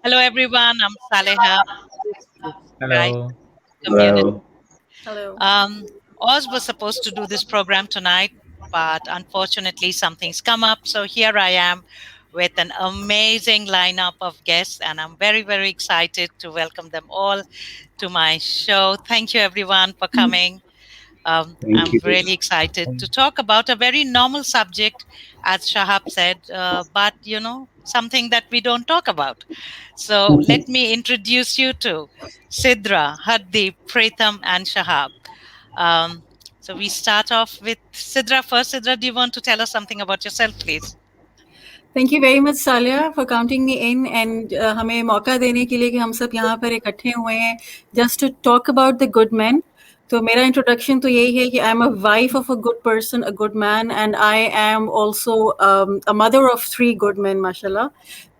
Hello, everyone. I'm Saleha. This guy Hello. community. Hello. Hello. Um, Oz was supposed to do this program tonight, but unfortunately, something's come up. So here I am with an amazing lineup of guests, and I'm very, very excited to welcome them all to my show. Thank you, everyone, for coming. Thank I'm you. really excited to talk about a very normal subject, as Shahab said, but something that we don't talk about. So let me introduce you to Sidra, Haddeep, Pratham, and Shahab. Um, so we start off with Sidra first. Sidra, do you want to tell us something about yourself, please? Thank you very much, Salia, for counting me in and हमें मौका देने के लिए कि हम सब यहाँ पर इकट्ठे हुए हैं just to talk about the good men. तो मेरा introduction तो यही है कि I'm a wife of a good person, a good man, and I am also a mother of 3 good men, mashallah.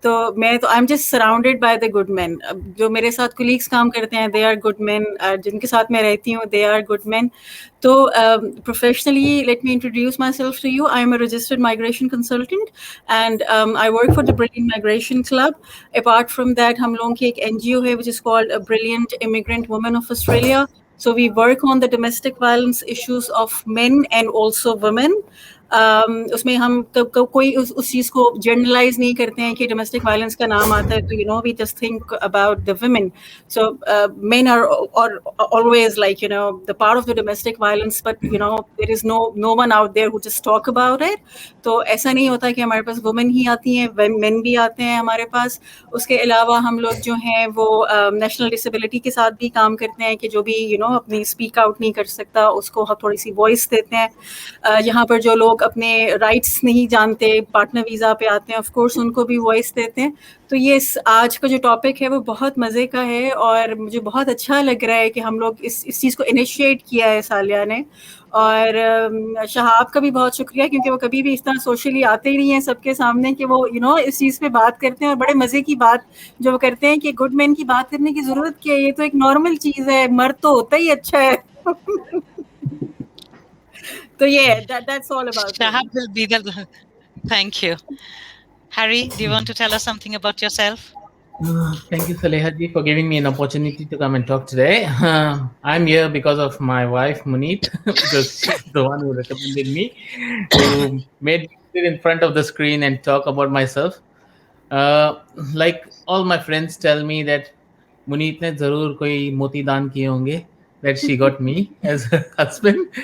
तो I'm just surrounded by the good men. जो मेरे साथ colleagues काम करते हैं, they are good men. जिनके साथ मैं रहती हूँ, they are good men. So, professionally, let me introduce myself to you. I am a registered migration consultant, and I work for the Brilliant Migration Club. Apart from that, हम लोगों की एक NGO है, which is called a Brilliant Immigrant Women of Australia. So we work on the domestic violence issues of men and also women. उसमें हम कोई उस चीज़ को जनरलाइज नहीं करते हैं कि डोमेस्टिक वायलेंस का नाम आता है तो we just think about the women so men are always like the part of the domestic violence, but there is no one out there who just talk about it. तो ऐसा नहीं होता कि हमारे पास वुमेन ही आती हैं, men भी आते हैं हमारे पास. उसके अलावा हम लोग जो हैं वो नेशनल डिसेबिलिटी के साथ भी काम करते हैं कि जो भी अपनी स्पीक आउट नहीं कर सकता उसको हम थोड़ी सी वॉइस देते हैं. यहाँ पर जो लोग अपने राइट्स नहीं जानते, पार्टनर वीज़ा पे आते हैं, ऑफ कोर्स उनको भी वॉइस देते हैं. तो ये आज का जो टॉपिक है वो बहुत मज़े का है और मुझे बहुत अच्छा लग रहा है कि हम लोग इस चीज़ को इनिशिएट किया है सालिया ने. और शहाब का भी बहुत शुक्रिया क्योंकि वो कभी भी इस तरह सोशली आते ही नहीं हैं सबके सामने कि वो इस चीज़ पे बात करते हैं और बड़े मज़े की बात जो वो करते हैं कि गुड मैन की बात करने की ज़रूरत क्या है, ये तो एक नॉर्मल चीज़ है, मर्द तो होता ही अच्छा है. So yeah, that's all about Shahab it. will be the. Thank you. Harry, do you want to tell us something about yourself? Thank you, Salehaji, for giving me an opportunity to come and talk today. I'm here because of my wife, Munit, because she's the one who recommended me, who made me sit in front of the screen and talk about myself. Like all my friends tell me that Munit ने जरूर कोई मोती दान किए होंगे, that she got me as her husband,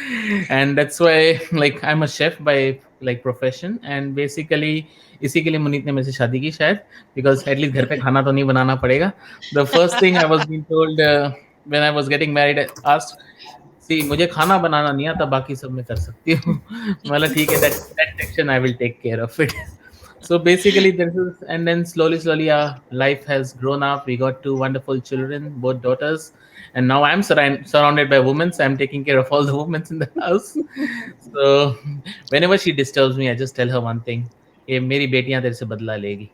and that's why like I'm a chef by like profession, and basically इसी के लिए मुनीत ने मेरे से शादी की शायद, because at least घर पे खाना तो नहीं बनाना पड़ेगा. The first thing I was being told when I was getting married, asked, see मुझे खाना बनाना नहीं आता, बाकी सब मैं कर सकती हूँ. मतलब ठीक है, that section I will take care of it. So basically this is, and then slowly our life has grown up. We got 2 wonderful children, both daughters, and now I'm surrounded by women, so I'm taking care of all the women in the house. So whenever she disturbs me, I just tell her one thing: ये मेरी बेटियां तेरे से बदला लेगी.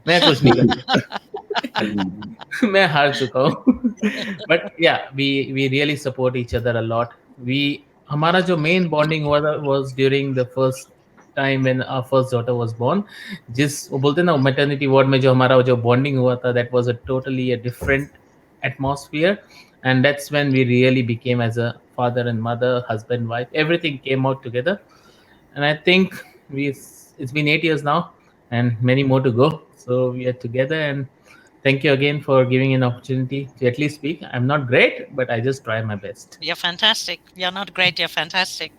मैं कुछ नहीं कर सकता. मैं हार चुका हूँ. But yeah, we really support each other a lot. We हमारा जो main bonding हुआ था was during the first time when our first daughter was born. जिस वो बोलते हैं ना maternity ward में जो हमारा जो bonding हुआ था, that was a totally a different atmosphere, and that's when we really became as a father and mother, husband, wife. Everything came out together, and I think it's been 8 years now, and many more to go. So we are together, and thank you again for giving an opportunity to at least speak. I'm not great, but I just try my best. You're fantastic. You're not great. You're fantastic.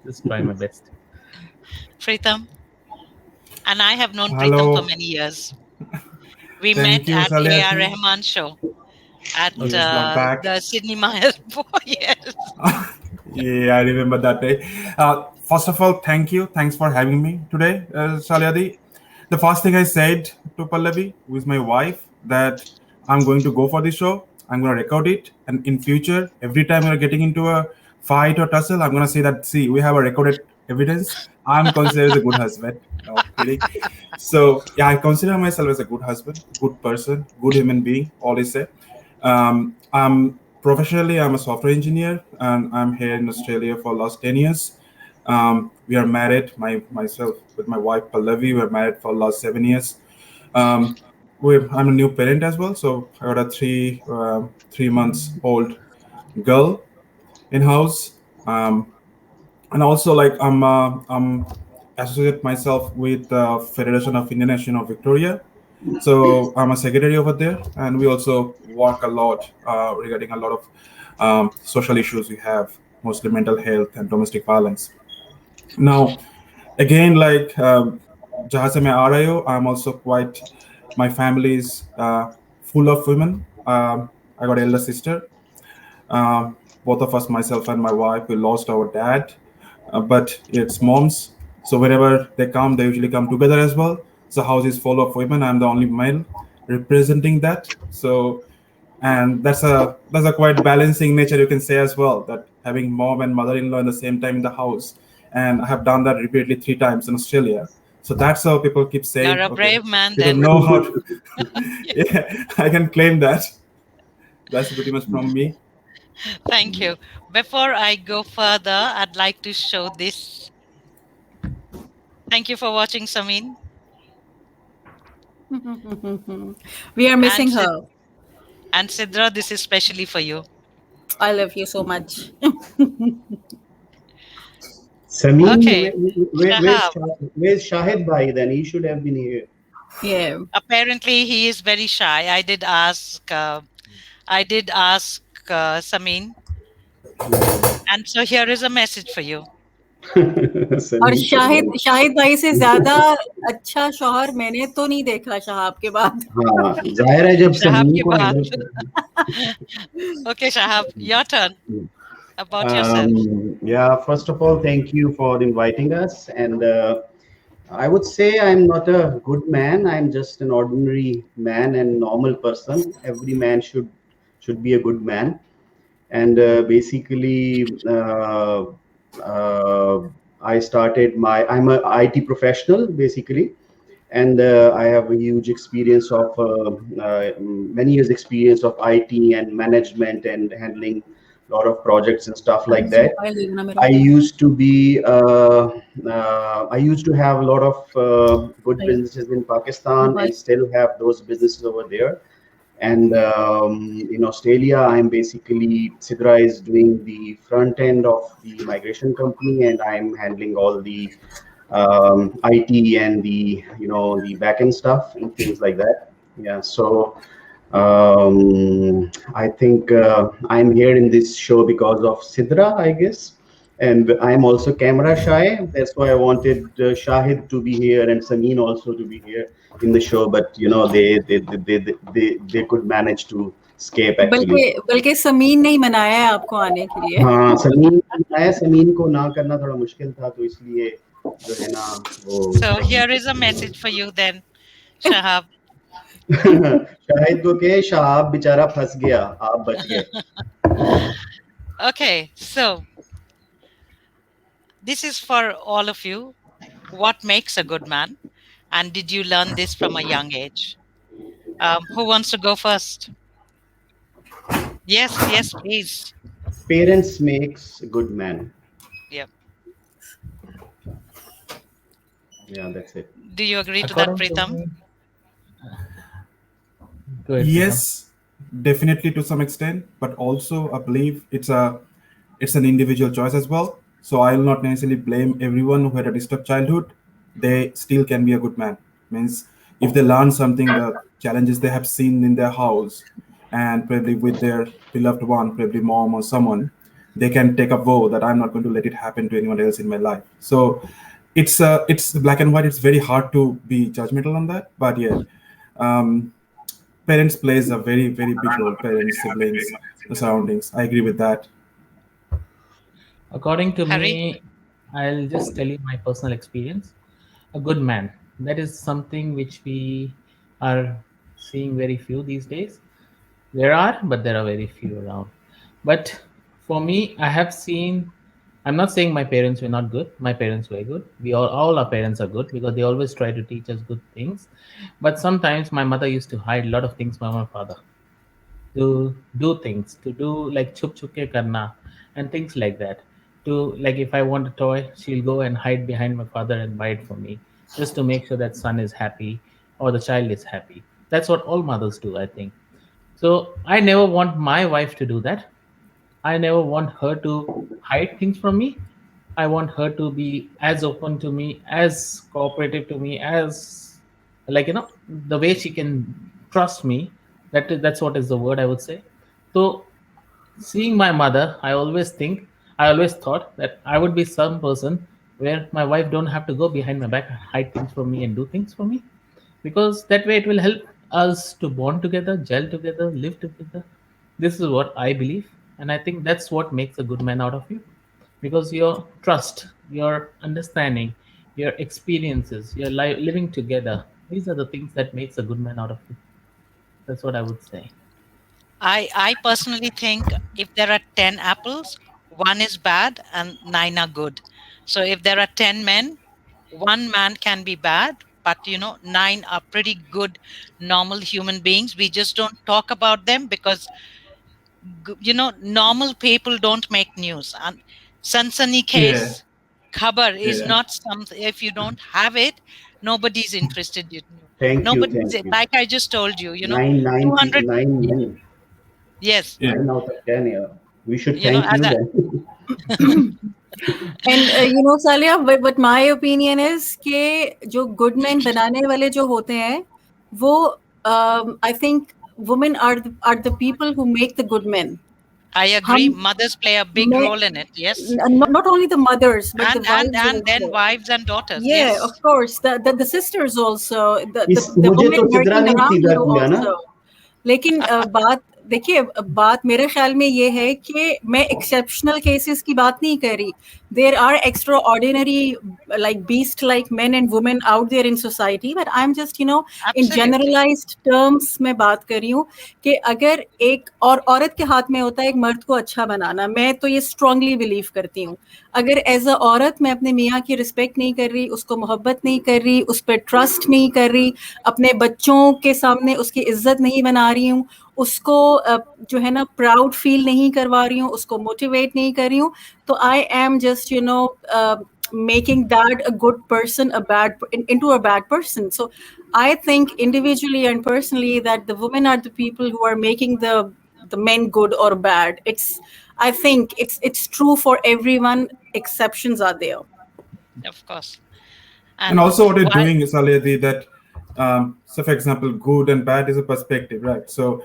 Just try my best. Pritham. And I have known Pritham for Hello. many years. We met Thank you, at A.R. Saliati. Rahman show at Yes, long back. the Sydney Myers. Yes. Yeah, I remember that day. First of all, thank you. Thanks for having me today, Saliati. The first thing I said to Pallavi, who is my wife, that I'm going to go for the show. I'm going to record it. And in future, every time we're getting into a fight or tussle, I'm going to say that, see, we have a recorded evidence. I'm considered as a good husband. No, kidding. So, yeah, I consider myself as a good husband, good person, good human being, always say. I'm professionally, I'm a software engineer, and I'm here in Australia for last 10 years. We are married, myself with my wife Pallavi. We're married for last 7 years. Um, I'm a new parent as well, so I got a 3 months old girl in house. And also like I'm associate myself with the Federation of Indian Nation of Victoria. So I'm a secretary over there, and we also work a lot regarding a lot of social issues we have, mostly mental health and domestic violence. Now, again, like जहाँ से मैं आ रही हूँ, I'm also quite. My family is full of women. I got elder sister. Both of us, myself and my wife, we lost our dad, but it's moms. So whenever they come, they usually come together as well. So house is full of women. I'm the only male representing that. So, and that's a quite balancing nature, you can say as well, that having mom and mother-in-law in the same time in the house. And I have done that repeatedly 3 times in Australia. So that's how people keep You're saying, a okay, brave man people then. know how to. Yeah, I can claim that. That's pretty much from me. Thank you. Before I go further, I'd like to show this. Thank you for watching, Samin. We are And missing Sid- her. and Sidra, this is specially for you. I love you so much. Samin, Okay, Shahab. where's Shahid Bhai then? He should have been here. Yeah. Apparently, he is very shy. I did ask. Samin, and so here is a message for you. और Samin को शाहिद बहुत- शाहिद भाई से ज्यादा अच्छा शौहर मैंने तो नहीं देखा शहाब के बाद. हाँ, जाहिर है जब Shahab समीन ke को baad. Handle Okay, Shahab, your turn. About yourself. Yeah, first of all, thank you for inviting us. And I would say I'm not a good man. I'm just an ordinary man and normal person. Every man should be a good man. And basically, I started I'm a IT professional basically, and I have a huge experience of many years experience of IT and management and handling a lot of projects and stuff like that. Mobile देखना मेरा. I used to be I used to have a lot of good Right. businesses in Pakistan Right. and still have those businesses over there. And in Australia, I'm basically Sidra is doing the front end of the migration company, and I'm handling all the IT and the back end stuff and things like that. Yeah, so I think I'm here in this show because of Sidra, I guess. And I'm also camera shy. That's why I wanted Shahid to be here and Samin also to be here in the show. But they could manage to escape actually. बल्कि समीन ने ही मनाया है आपको आने के लिए. हाँ, समीन को ना करना थोड़ा मुश्किल था, तो इसलिए जो है ना वो. So here is a message for you then, Shahab. Shahid को के शहाब बेचारा फंस गया, आप बच गए. Okay, so this is for all of you. What makes a good man? And did you learn this from a young age? Who wants to go first? Yes, please. Parents makes a good man. Yep. Yeah, that's it. Do you agree to that, According to Pritam? me- Go ahead, Pritam. Yes, definitely to some extent, but also I believe it's an individual choice as well. So I'll not necessarily blame everyone who had a disturbed childhood. They still can be a good man. Means if they learn something, the challenges they have seen in their house, and probably with their beloved one, probably mom or someone, they can take a vow that I'm not going to let it happen to anyone else in my life. So it's black and white. It's very hard to be judgmental on that, but yeah. Parents plays a very very big role. Parents, siblings, the surroundings. I agree with that. According to Harry? me, I'll just tell you my personal experience. A good man. That is something which we are seeing very few these days. There are, but there are very few around. But for me, I have seen. I'm not saying my parents were not good. My parents were good. All our parents are good because they always try to teach us good things. But sometimes my mother used to hide a lot of things from my father, to do things, to do like chup chup ke karna and things like that. To like if I want a toy, she'll go and hide behind my father and buy it for me, just to make sure that son is happy or the child is happy. That's what all mothers do, I think. So I never want my wife to do that. I never want her to hide things from me. I want her to be as open to me, as cooperative to me, as, like, the way she can trust me. That's what is the word I would say. So seeing my mother, I always thought that I would be some person where my wife don't have to go behind my back, hide things from me, and do things for me, because that way it will help us to bond together, gel together, live together. This is what I believe, and I think that's what makes a good man out of you, because your trust, your understanding, your experiences, your living together, these are the things that makes a good man out of you. That's what I would say. I personally think if there are 10 apples, one is bad and 9 are good. So if there are 10 men, one man can be bad, but 9 are pretty good, normal human beings. We just don't talk about them because normal people don't make news. And Sansani Yeah, case cover is yeah. not something. If you don't have it, nobody's interested in you. Thank you, Nobody's, thank you. like I just told you, Nine 200. nine men, Yes, Yeah. 9 out of 10. Yeah, we should thank as you a then. And Salia, but my opinion is कि जो good men बनाने वाले जो होते हैं, वो I think women are the people who make the good men. I agree. हम Mothers play a big मैं role in it. Yes, not only the mothers but the wives and then also. wives and daughters. Yeah, Yes, of course. The sisters also, इस the मुझे women तो Sidra working ने around सीधा you दिया ना. also. लेकिन बात देखिए, बात मेरे ख्याल में ये है कि मैं एक्सेप्शनल केसेस की बात नहीं कर रही. There are extraordinary like beast like men and women out there in society, but I'm just in absolutely. generalized terms मैं बात कर रही हूँ कि अगर एक औरत के हाथ में होता है एक मर्द को अच्छा बनाना, मैं तो ये स्ट्रांगली बिलीव करती हूँ. अगर एज अ औरत मैं अपने मियाँ की रिस्पेक्ट नहीं कर रही, उसको मोहब्बत नहीं कर रही, उस पर ट्रस्ट नहीं कर रही, अपने बच्चों के सामने उसकी इज्जत नहीं बना रही हूँ, उसको जो है ना प्राउड फील नहीं करवा रही हूँ, उसको मोटिवेट नहीं कर रही हूँ, तो I am just making that a good person into a bad person. So I think individually and personally that the women are the people who are making the men good or bad. I think it's true for everyone. Exceptions are there. Of course. And also what you're why- doing is that so for example, good and bad is a perspective, right? So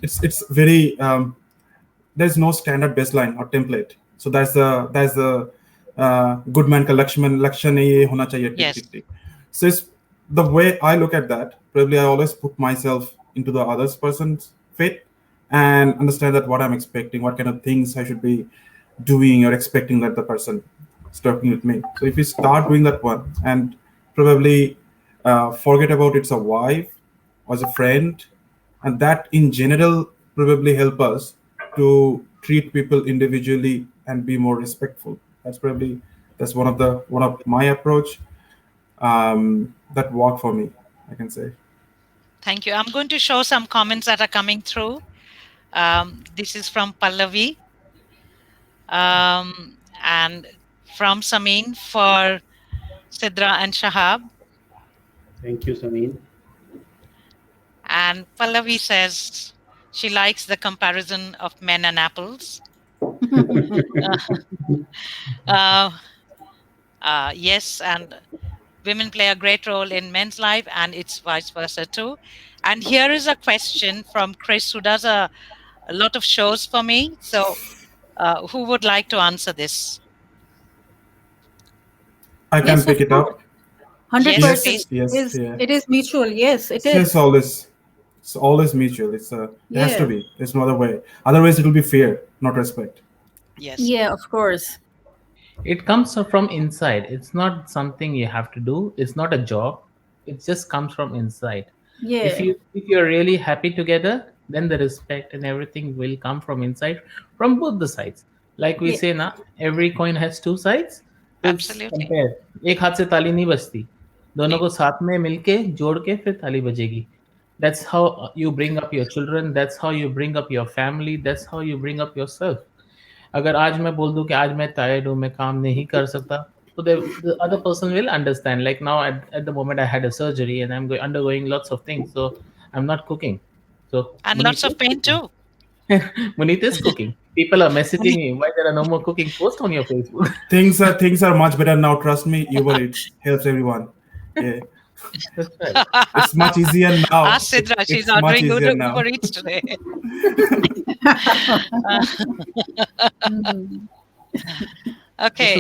it's very there's no standard baseline or template. So that's the good man ka lakshan ye hona chahiye, Yes. tick, tick, tick. So it's the way I look at that. Probably I always put myself into the other person's fate and understand that what I'm expecting, what kind of things I should be doing or expecting that the person is talking with me. So if you start doing that one and probably forget about it's a wife or as a friend, and that in general probably help us to treat people individually and be more respectful. That's one of my approach that work for me, I can say. Thank you. I'm going to show some comments that are coming through. This is from Pallavi and from Samin for Sidra and Shahab. Thank you, Samin. And Pallavi says she likes the comparison of men and apples. Yes, and women play a great role in men's life, and it's vice versa too. And here is a question from Chris, who does a lot of shows for me. So, who would like to answer this? I can Yes, pick of it up. 100%. Yes, please. Yes, yeah. It is mutual. Yes, it It's is. always mutual. It has to Yeah. be. There's no other way. Otherwise, it will be fear, not respect. Yes. Yeah, of course. It comes from inside. It's not something you have to do. It's not a job. It just comes from inside. Yeah. If you're really happy together, then the respect and everything will come from inside, from both the sides. Like we Yeah. say na, every coin has two sides. Let's Absolutely. compare. एक हाथ से ताली नहीं बजती. दोनों को साथ में मिलके जोड़ के फिर ताली बजेगी. That's how you bring up your children. That's how you bring up your family. That's how you bring up yourself. अगर आज मैं बोल दूं कि आज मैं टायर्ड हूं, मैं काम नहीं कर सकता, तो the other person will understand. Like now at the moment I had a surgery and I'm undergoing lots of things, so I'm not cooking. So And Munit lots is of pain cooking. too. Munit is cooking. People are messaging me, why there are no more cooking posts on your Facebook? Things are much better now. Trust me, Uber Eats helps everyone. Yeah, That's right. it's much easier now. Ask Sidra, she's It's much ordering easier Uber now. Eats today. Okay,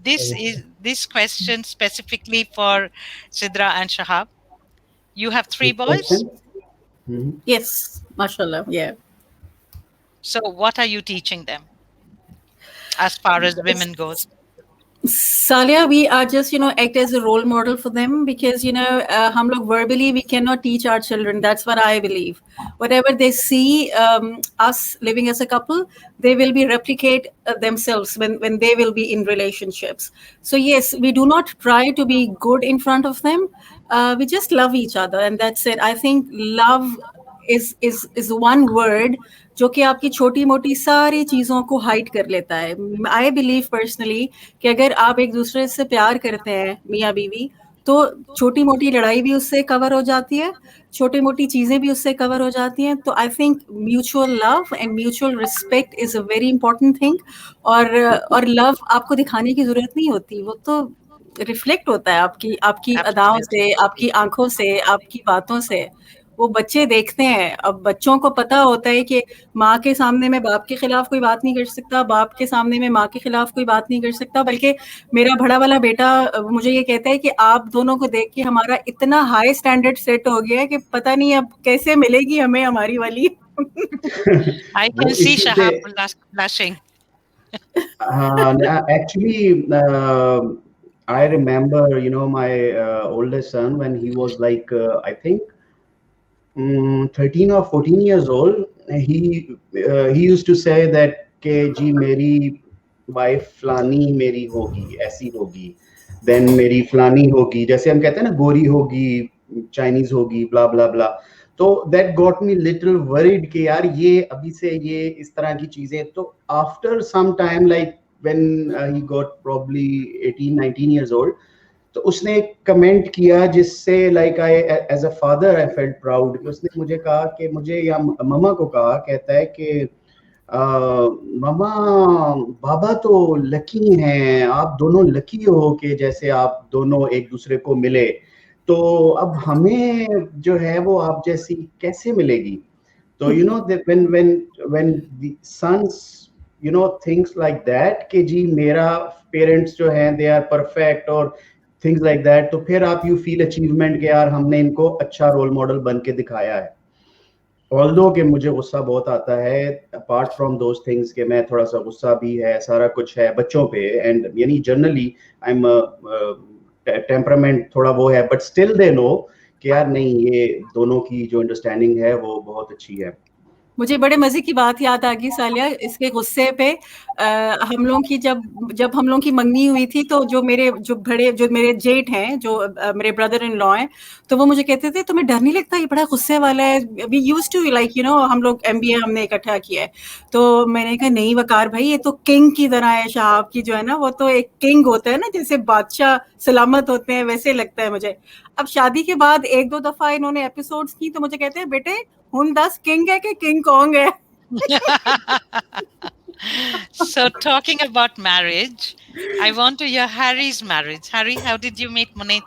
This is what this question specifically for Sidra and Shahab. You have 3 Which boys, question? Mhm. Yes, mashallah. Yeah. so what are you teaching them as far as women goes? Salia, we are just, act as a role model for them because, hum log verbally, we cannot teach our children. That's what I believe. Whatever they see us living as a couple, they will be replicate themselves when they will be in relationships. So yes, we do not try to be good in front of them. We just love each other. And that's it. I think love is one word जो कि आपकी छोटी मोटी सारी चीज़ों को hide कर लेता है। आई बिलीव पर्सनली कि अगर आप एक दूसरे से प्यार करते हैं मियाँ बीवी, तो छोटी मोटी लड़ाई भी उससे कवर हो जाती है, छोटी मोटी चीज़ें भी उससे कवर हो जाती हैं। तो I think mutual love and mutual respect is a very important thing. और लव आपको दिखाने की ज़रूरत नहीं होती, वो तो रिफ्लेक्ट होता है आपकी आपकी अदाओं Absolutely. से, आपकी आंखों से, आपकी बातों से। वो बच्चे देखते हैं। अब बच्चों को पता होता है कि माँ के सामने मैं बाप के खिलाफ कोई बात नहीं कर सकता, बाप के सामने मैं माँ के खिलाफ कोई बात नहीं कर सकता। बल्कि मेरा बड़ा वाला बेटा मुझे ये कहता है कि आप दोनों को देख के हमारा इतना हाई स्टैंडर्ड सेट हो गया है कि पता नहीं अब कैसे मिलेगी हमें हमारी वाली। I वो can see इसी Shahab से blushing. actually, I remember, my oldest son when he was like, I think 13 or 14 years old. He used to say that कि जी मेरी वाइफ फलानी मेरी होगी, ऐसी होगी, देन मेरी फलानी होगी, जैसे हम कहते हैं ना गोरी होगी, चाइनीज होगी, ब्ला ब्ला ब्ला। तो that got me little worried कि यार ये अभी से ये इस तरह की चीजें। तो after some time like when he got probably 18-19 years old, तो उसने एक कमेंट किया जिससे like I as a father I felt proud कि उसने मुझे कहा कि मुझे या मम्मा को कहा, कहता है कि मम्मा बाबा तो लकी हैं, आप दोनों लकी हो कि जैसे आप दोनों एक दूसरे को मिले, तो अब हमें जो है वो आप जैसी कैसे मिलेगी। तो when the sons things like that कि जी मेरा पेरेंट्स जो हैं they are perfect और things like that, तो फिर आप you feel achievement कि यार हमने इनको अच्छा रोल मॉडल बन के दिखाया है। ऑल्दो कि मुझे गुस्सा बहुत आता है, अपार्ट फ्रॉम दोज थिंग्स कि मैं थोड़ा सा गुस्सा भी है, सारा कुछ है बच्चों पे, एंड यानी जनरली आई एम टेम्परामेंट थोड़ा वो है, बट स्टिल दे नो कि यार नहीं, ये दोनों की जो अंडरस्टैंडिंग है वो बहुत अच्छी है। मुझे बड़े मजे की बात याद आ गई सालिया इसके गुस्से पे। हम लोगों की जब हम लोगों की मंगनी हुई थी, तो जो मेरे जेठ हैं, जो मेरे ब्रदर इन लॉ हैं, तो वो मुझे कहते थे तुम्हें डर नहीं लगता, ये बड़ा गुस्से वाला है, वी यूज्ड टू लाइक हम लोग MBA हमने इकट्ठा किया है। तो मैंने कहा नहीं वकार भाई, ये तो किंग की तरह है, शहाब की जो है ना वो तो एक किंग होता है ना, जैसे बादशाह सलामत होते हैं वैसे लगता है मुझे। अब शादी के बाद 1-2 दफा इन्होंने एपिसोड्स की, तो मुझे कहते हैं बेटे हुन 10 किंग है कि किंग कॉन्ग है। So talking about marriage, I want to hear Harry's marriage. Harry, how did you meet Munit?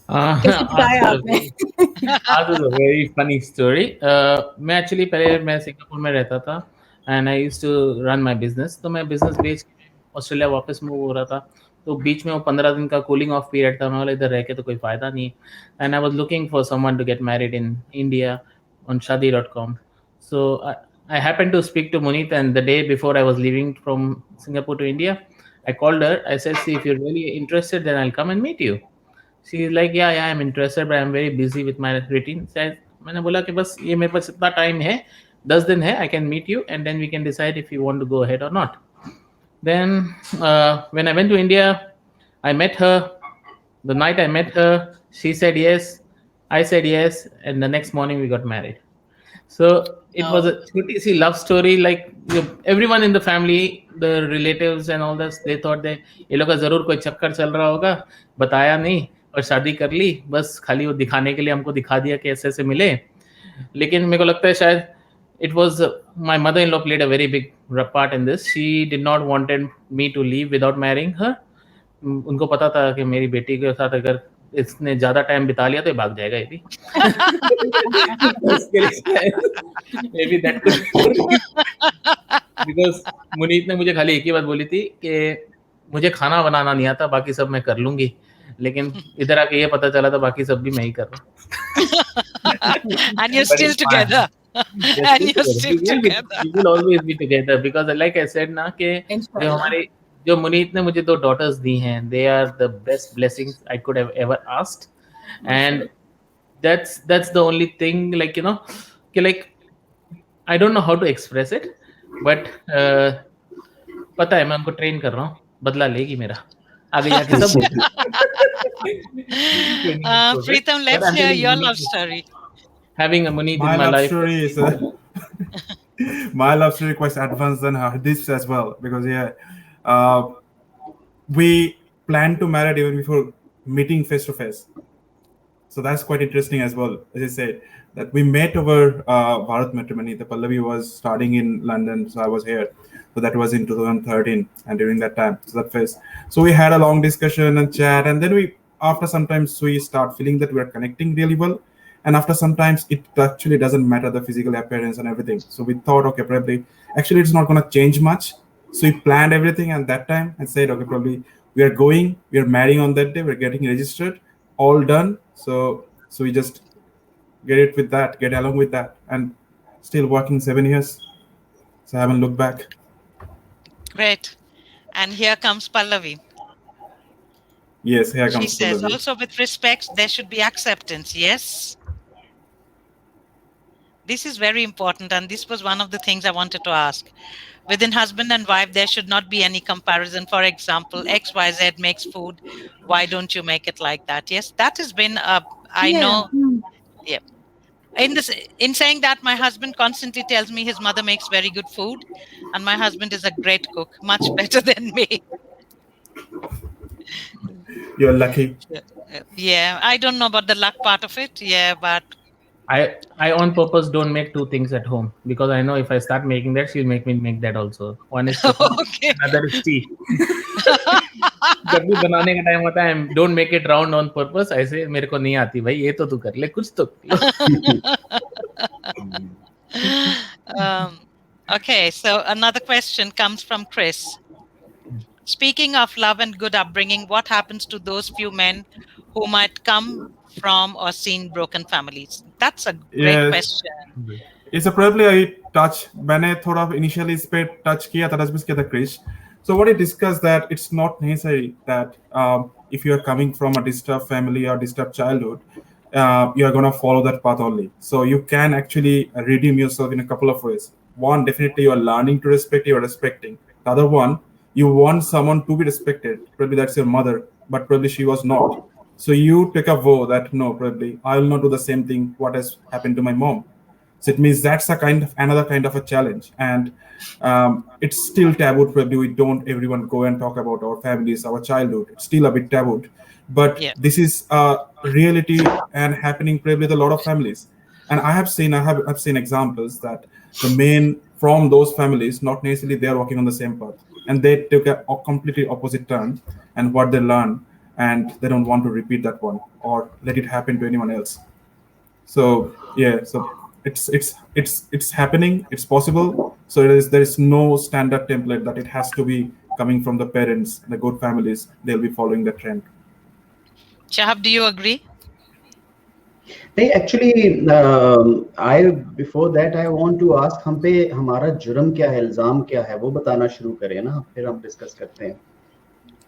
कैसे बताया आपने? That was a very funny story. मैं एक्चुअली पहले मैं सिंगापुर में रहता था and I used to run my business. तो मैं बिजनेस बेच के ऑस्ट्रेलिया वापस मूव हो रहा था, तो बीच में वो 15 दिन का कूलिंग ऑफ पीरियड था। मैं बोला इधर रह के तो कोई फायदा नहीं, and I was looking for someone to get married in India on shadi.com. So I happened to speak to Munit, and the day before I was leaving from Singapore to India, I called her. I said, see, if you're really interested, then I'll come and meet you. She's like, yeah, I'm interested, but I'm very busy with my routine. मैंने बोला कि बस ये मेरे पास इतना time है, 10 दिन है, I can meet you and then we can decide if you want to go ahead or not. Then when I went to India, I met her. The night I met her, she said yes, I said yes, and the next morning we got married. So it was a छोटी सी love story. Like everyone in the family, the relatives and all this, they thought that ये लोग का जरूर कोई चक्कर चल रहा होगा, बताया नहीं, और शादी कर ली, बस खाली वो दिखाने के लिए हमको दिखा दिया कि ऐसे ऐसे मिले। लेकिन मेरे को लगता है शायद it was my mother-in-law played a very big part in this. She did not wanted me to leave without marrying her. उनको पता था कि मेरी बेटी के साथ अगर इसने ज्यादा टाइम बिता लिया तो ये भाग जाएगा ये भी। Maybe that could because Muneet ने मुझे खाली एक ही बात बोली थी कि मुझे खाना बनाना नहीं आता, बाकी सब मैं कर लूंगी। लेकिन इधर आके ये पता चला था बाकी सब भी मैं ही कर रहा हूँ। And you're still together. And you're still together. We will always be together because like I said ना कि जो हमारे जो मुनीत ने मुझे 2 daughters दी हैं, they are the best blessings I could have ever asked, and that's the only thing, like you know कि like I don't know how to express it, but पता है मैं उनको ट्रेन कर रहा हूँ, बदला लेगी मेरा आगे जाके सब। Preetham, let's hear your love story. Having a Muneet in my love life. story is my love story quite advanced than her this as well, because we planned to marry even before meeting face to face. So that's quite interesting as well. As I said, that we met over Bharat Matrimony. The Pallavi was starting in London, so I was here. So that was in 2013, and during that time, so we had a long discussion and chat, and then after sometimes we start feeling that we are connecting really well, and after sometimes it actually doesn't matter the physical appearance and everything. So we thought, okay, probably actually it's not going to change much. So we planned everything at that time and said, okay, probably we are marrying on that day, we're getting registered, all done. So we just get along with that, and still working 7 years. So I haven't looked back. Great. And here comes Pallavi. Yes, here comes She says, Pallavi. also with respect, there should be acceptance. Yes. This is very important, and this was one of the things I wanted to ask. Within husband and wife, there should not be any comparison. For example, XYZ makes food. Why don't you make it like that? Yes, that has been, I know. Yeah. In saying that, my husband constantly tells me his mother makes very good food, and my husband is a great cook, much better than me. You're lucky. Yeah, I don't know about the luck part of it. Yeah, but I on purpose don't make 2 things at home, because I know if I start making that, she'll make me make that also. One is cooking, okay. another is tea. जब भी बनाने का time होता है, don't make it round on purpose. I say मेरे को नहीं आती भाई, ये तो तू कर ले, कुछ तो। Okay, so another question comes from Chris. Speaking of love and good upbringing, what happens to those few men who might come from or seen broken families? That's a great question. It's probably I touch. मैंने थोड़ा initially इस पे touch किया था, touch किया था Chris. So what I discussed that it's not necessary that if you are coming from a disturbed family or disturbed childhood, you are going to follow that path only. So you can actually redeem yourself in a couple of ways. One, definitely you are learning to respect, you are respecting. The other one, you want someone to be respected. Probably that's your mother, but probably she was not. So you take a vow that no, probably I will not do the same thing what has happened to my mom. So it means that's another kind of a challenge, and it's still taboo. Probably everyone go and talk about our families, our childhood. It's still a bit taboo, but this is a reality and happening probably with a lot of families. And I've seen examples that the men from those families, not necessarily they are walking on the same path, and they took a completely opposite turn, and what they learn, and they don't want to repeat that one or let it happen to anyone else. So it's happening, it's possible. So there is no standard template that it has to be coming from the parents, the good families. They'll be following the trend. Shahab, do you agree? Actually, before that I want to ask, हम पे हमारा जुर्म क्या है, इल्जाम क्या है, वो बताना शुरू करें ना, फिर हम डिस्कस करते हैं.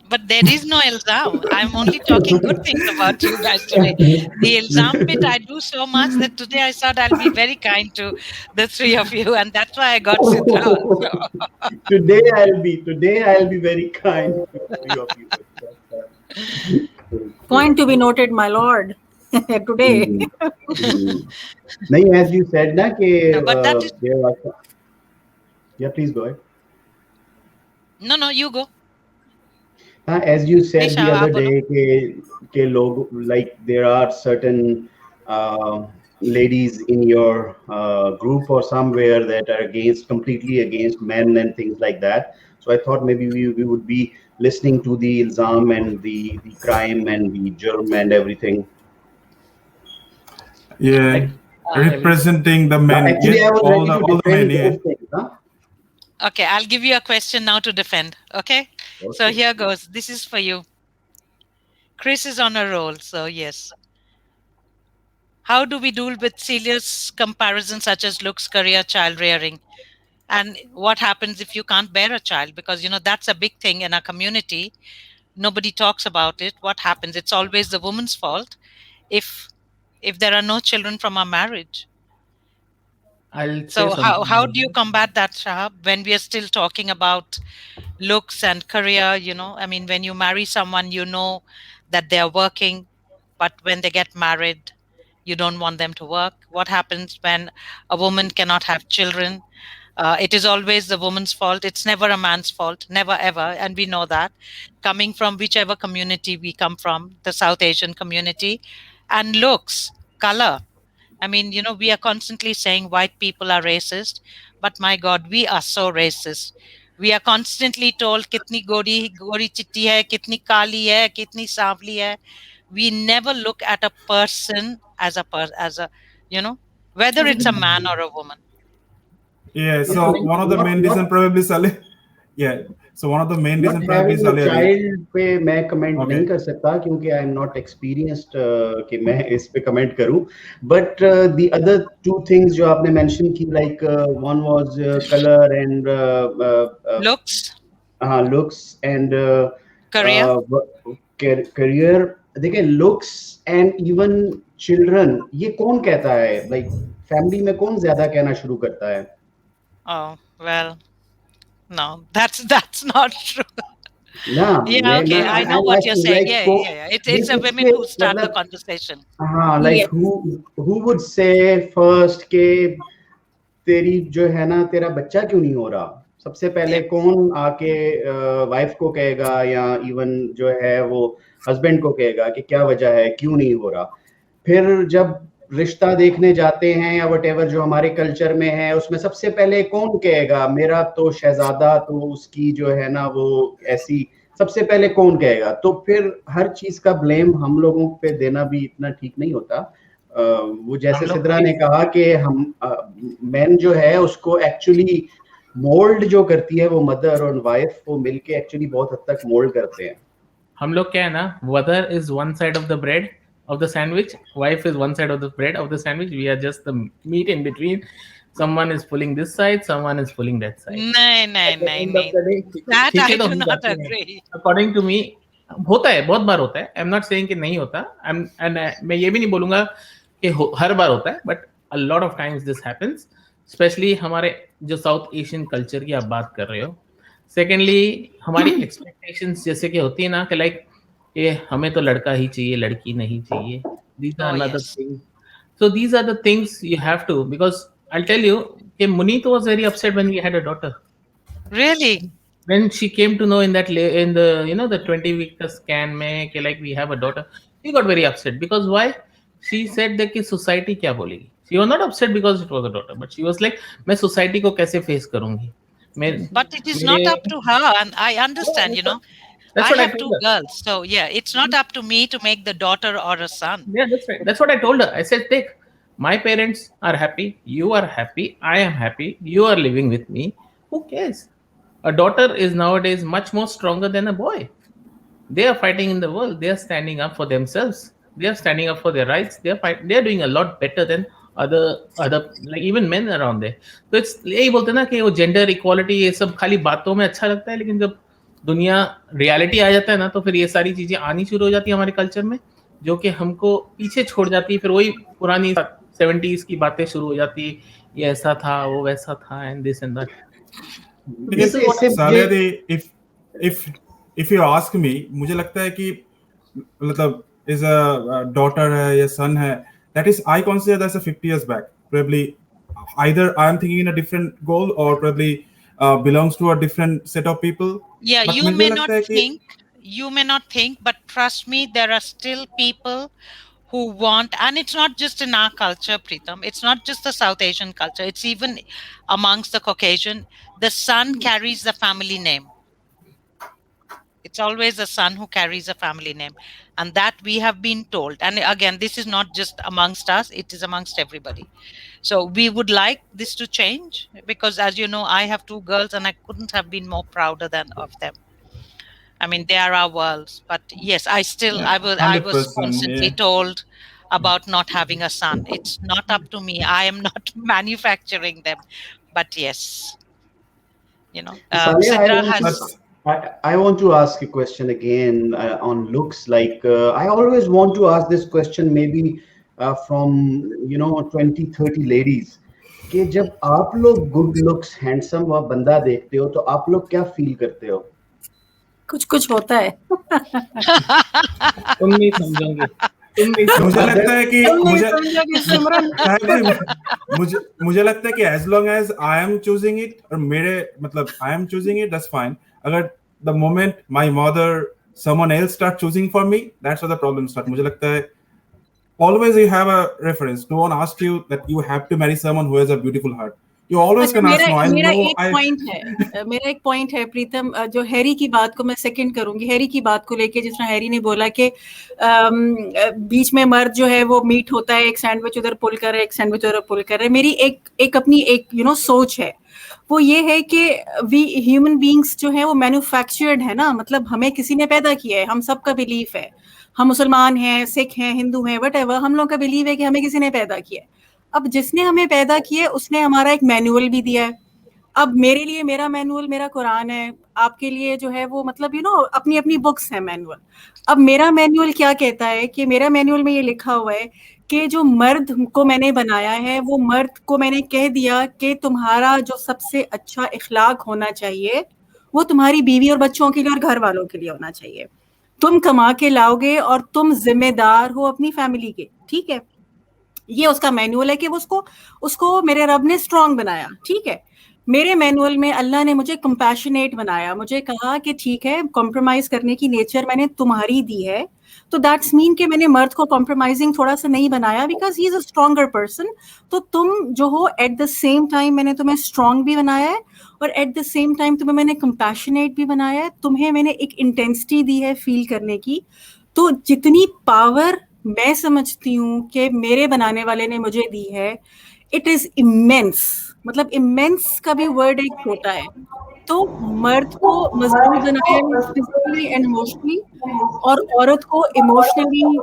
But there is no ilzam. I'm only talking good things about you guys today. The ilzam bit I do so much that today I thought I'll be very kind to the three of you, and that's why I got Sidra also. Today I'll be very kind to the three of you. Point to be noted, my lord. Today. No, as you said, na, No, but that is... Yeah, please go ahead. No, you go. As you said the Nisha, other आप बोलो. day, ke log, like there are certain uh, ladies in your group or somewhere that are completely against men and things like that. So I thought maybe we would be listening to the ilzam and the crime and the germ and everything. Yeah, Like every representing the men. Actually, Yeah, I was all ready the to all the men. defend Yeah. those things. Huh? Okay, I'll give you a question now to defend. Okay, so Okay. here goes. This is for you. Chris is on a roll, so yes. How do we deal with serious comparisons such as looks, career, child rearing? And what happens if you can't bear a child? Because, that's a big thing in our community. Nobody talks about it. What happens? It's always the woman's fault if there are no children from our marriage. I'll say So how something how about do you this. combat that, Shahab, when we are still talking about looks and career? I mean, when you marry someone, that they are working, but when they get married, you don't want them to work. What happens when a woman cannot have children? It is always the woman's fault. It's never a man's fault, never ever. And we know that, coming from whichever community we come from, the South Asian community. And looks, color. I mean, we are constantly saying white people are racist, but my God, we are so racist. We are constantly told kitni gori chitti hai, kitni kali hai, kitni savli hai. We never look at a person as a, you know, whether As a it's a human man being. or a woman. Yeah. You So know, one of the main reason probably Saleh. Yeah. So one of the main not reason probably having a Saleh Adi. child पे मैं comment नहीं Okay. कर सकता क्योंकि I am not experienced कि मैं इस पे कमेंट करूं but the other two things जो आपने मेंशन की like one was colour and Looks, हाँ लुक्स एंड career. करियर देखिए लुक्स एंड इवन चिल्ड्रन ये कौन कहता है लाइक फैमिली में कौन ज्यादा कहना शुरू करता है Oh, well, no, that's not true. ना Yeah, मैं okay, I I know um what you're asking saying. Like Yeah, को yeah, yeah. ये It's the women किसके who start the मतलब conversation. हाँ like Yes. who would say first के तेरी जो है ना तेरा बच्चा क्यों नहीं हो रहा सबसे पहले Yeah. कौन आके वाइफ को कहेगा या इवन जो है वो हस्बैंड को कहेगा कि क्या वजह है क्यों नहीं हो रहा फिर जब रिश्ता देखने जाते हैं या वटेवर जो हमारे कल्चर में है उसमें सबसे पहले कौन कहेगा मेरा तो शहजादा तो उसकी जो है ना वो ऐसी सबसे पहले कौन कहेगा तो फिर हर चीज का ब्लेम हम लोगों पे देना भी इतना ठीक नहीं होता वो जैसे हम लोग सिद्रा ने कहा कि हम मैन जो है उसको एक्चुअली मोल्ड जो करती है वो मदर और वाइफ वो मिलके एक्चुअली बहुत हद तक मोल्ड करते हैं हम लोग क्या है ना mother is one side of the bread of the sandwich, wife is one side of the bread of the sandwich, we are just the meat in between. Someone is pulling this side, someone is pulling that side. नहीं नहीं At the नहीं end of नहीं, the day, that ठीक है I तो do हम not जाते हैं. agree. According to me होता है, बहुत बार होता है. I'm not saying कि नहीं होता. मैं ये भी नहीं बोलूंगा कि हर बार होता है, but a lot of times this happens, especially हमारे जो साउथ एशियन कल्चर की आप बात कर रहे हो. सेकेंडली हमारी एक्सपेक्टेशंस जैसे कि होती है ना कि लाइक ये हमें तो लड़का ही चाहिए लड़की नहीं चाहिए. These are Oh another yes. things. So these are the things you have to, because I'll tell you कि Munit was very upset when we had a daughter. Really? When she came to know in that in the the 20 week scan में कि like we have a daughter, he got very upset because why? She said that कि society क्या बोलेगी. She was not upset because it was a daughter, but she was like मैं society को कैसे face करूँगी. मैं But it is not मेरे up to her, and I understand. that's I what I have told two her. girls, so yeah, it's not up to me to make the daughter or a son. Yeah, that's right. That's what I told her. I said, take, my parents are happy, you are happy, I am happy, you are living with me. Who cares? A daughter is nowadays much more stronger than a boy. They are fighting in the world. They are standing up for themselves. They are standing up for their rights. They are They are doing a lot better than other like even men around there. So it's यही बोलते हैं ना कि वो gender equality ये सब खाली बातों में अच्छा लगता है, लेकिन जब दुनिया रियलिटी आ जाता है ना तो फिर ये सारी चीजें आनी शुरू हो जाती है हमारे कल्चर में, जो कि हमको पीछे छोड़ जाती है. फिर वही पुरानी 70s की बातें शुरू हो जाती है, ये ऐसा था वो वैसा था एंड दिस एंड दैट. लेकिन इससे सालिया दी, if you ask me, मुझे लगता है कि मतलब is a daughter है या son है, that is I consider that's a 50 years back. Probably either I am thinking in a different goal or probably belongs to a different set of people. Yeah, But you मुझे may लगता not है कि think you may not think, but trust me, there are still people who want, and it's not just in our culture, Pritam, it's not just the South Asian culture, it's even amongst the Caucasian. The son carries the family name. It's always the son who carries a family name, and that we have been told. And again, this is not just amongst us, it is amongst everybody. So we would like this to change, because as you know, I have 2 girls and I couldn't have been more prouder than of them. I mean, they are our worlds. But yes, I was 100%, constantly yeah. told about not having a son. It's not up to me. I am not manufacturing them. But yes, Salia, Sidra has. I want to ask a question again on looks. Like I always want to ask this question, maybe from 20-30 ladies, कि जब आप लोग good looks, handsome व बंदा देखते हो तो आप लोग क्या feel करते हो? कुछ कुछ होता है। तुम नहीं समझोगे। मुझे लगता है कि मुझे मुझे लगता है कि as long as I am choosing it, और मेरे मतलब I am choosing it, that's fine. अगर the moment my mother, someone else start choosing for me, that's where the problem start. मुझे लगता है always you have a reference. No one asked you that you have to marry someone who has a beautiful heart. You always can ask. No, I मेरा know. मेरा एक point है प्रीतम, जो Harry की बात को मैं सेकंड करूंगी। हैरी की बात को लेके, जिस तरह हैरी ने बोला कि बीच में मर्द जो है वो मीट होता है, एक सैंडविच उधर पुल कर रहा है, एक सैंडविच उधर पुल कर रहा है। मेरी एक अपनी सोच है, वो ये है कि वी ह्यूमन बींग्स जो है वो मैन्युफैक्चर्ड है ना, मतलब हमें किसी ने पैदा किया है। हम सबका बिलीफ है, हम मुसलमान हैं, सिख हैं, हिंदू हैं, व्हाटएवर, हम लोग का बिलीव है कि हमें किसी ने पैदा किया है। अब जिसने हमें पैदा किया उसने हमारा एक मैनुअल भी दिया है। अब मेरे लिए मेरा मैनुअल मेरा कुरान है, आपके लिए जो है वो मतलब अपनी अपनी बुक्स है मैनुअल। अब मेरा मैनुअल क्या कहता है कि मेरा मैनुअल में ये लिखा हुआ है कि जो मर्द को मैंने बनाया है, वो मर्द को मैंने कह दिया कि तुम्हारा जो सबसे अच्छा इखलाक होना चाहिए वो तुम्हारी बीवी और बच्चों के लिए और घर वालों के लिए होना चाहिए। तुम कमा के लाओगे और तुम जिम्मेदार हो अपनी फैमिली के, ठीक है। ये उसका मैनुअल है कि उसको मेरे रब ने स्ट्रांग बनाया, ठीक है। मेरे मैनुअल में अल्लाह ने मुझे कंपैशनेट बनाया, मुझे कहा कि ठीक है, कॉम्प्रोमाइज करने की नेचर मैंने तुम्हारी दी है, तो दैट्स मीन कि मैंने मर्द को कॉम्प्रोमाइजिंग थोड़ा सा नहीं बनाया, because he is a stronger person. तो तुम जो हो, एट द सेम टाइम मैंने तुम्हें स्ट्रांग भी बनाया है और एट द सेम टाइम तुम्हें मैंने कंपैशनेट भी बनाया है, तुम्हें मैंने एक इंटेंसिटी दी है फील करने की। तो जितनी पावर मैं समझती हूँ कि मेरे बनाने वाले ने मुझे दी है, इट इज इमेंस। मतलब इमेंस का भी वर्ड एक छोटा है। तो मर्द को मजबूत बनाया है फिजिकली एंड इमोशनली, और औरत को emotionally,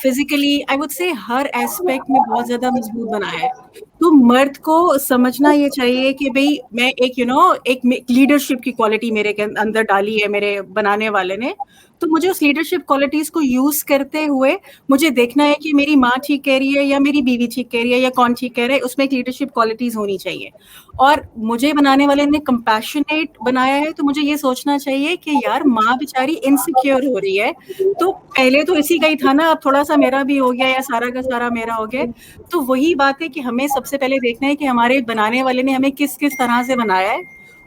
physically, I would say her aspect में बहुत ज्यादा मजबूत बनाया है। तो मर्द को समझना ये चाहिए कि भाई मैं एक लीडरशिप की क्वालिटी मेरे के अंदर डाली है मेरे बनाने वाले ने, तो मुझे उस लीडरशिप क्वालिटीज को यूज करते हुए मुझे देखना है कि मेरी माँ ठीक कह रही है या मेरी बीवी ठीक कह रही है या कौन ठीक कह रहा है, उसमें एक लीडरशिप क्वालिटीज होनी चाहिए। और मुझे बनाने वाले ने कंपैशनेट बनाया है, तो मुझे ये सोचना चाहिए कि यार माँ बेचारी इनसिक्योर हो रही है, तो पहले तो इसी का ही था ना, अब थोड़ा सा मेरा भी हो गया या सारा का सारा मेरा हो गया। तो वही बात है कि हमें सबसे पहले देखना है कि हमारे बनाने वाले ने हमें किस किस तरह से बनाया है,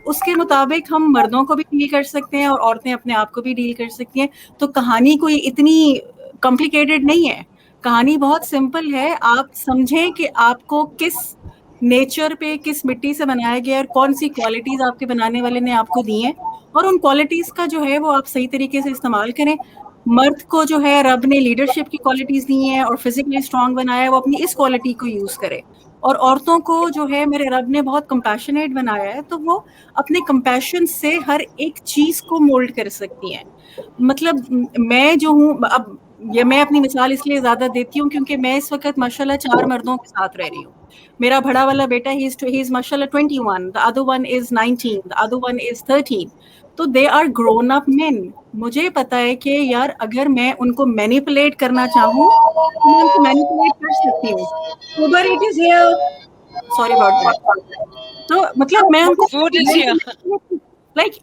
उसके मुताबिक हम मर्दों को भी डील कर सकते हैं और औरतें अपने आप को भी डील कर सकती हैं। तो कहानी कोई इतनी कॉम्प्लिकेटेड नहीं है, कहानी बहुत सिंपल है। आप समझें कि आपको किस नेचर पे, किस मिट्टी से बनाया गया और कौन सी क्वालिटीज आपके बनाने वाले ने आपको दी हैं, और उन क्वालिटीज का जो है वो आप सही तरीके से इस्तेमाल करें। मर्द को जो है रब ने लीडरशिप की क्वालिटीज दी हैं और फिजिकली स्ट्रांग बनाया है, वो अपनी इस क्वालिटी को यूज करे। और औरतों को जो है मेरे रब ने बहुत कंपैशनेट बनाया है, तो वो अपने कंपैशन से हर एक चीज को मोल्ड कर सकती हैं। मतलब मैं जो हूँ, अब ये मैं अपनी मिसाल इसलिए ज्यादा देती हूँ क्योंकि मैं इस वक्त माशाल्लाह 4 मर्दों के साथ रह रही हूँ। मेरा बड़ा वाला बेटा ही इज माशाल्लाह 21, the other one is 19, the other one is 13। तो they are grown up men. मुझे पता है कि यार अगर मैं उनको मैनिपुलेट करना चाहूँ तो मैं उनको मैनिपुलेट कर सकती हूँ। Uber, it is here. Sorry about that. तो मतलब मैं उनको Food is here. like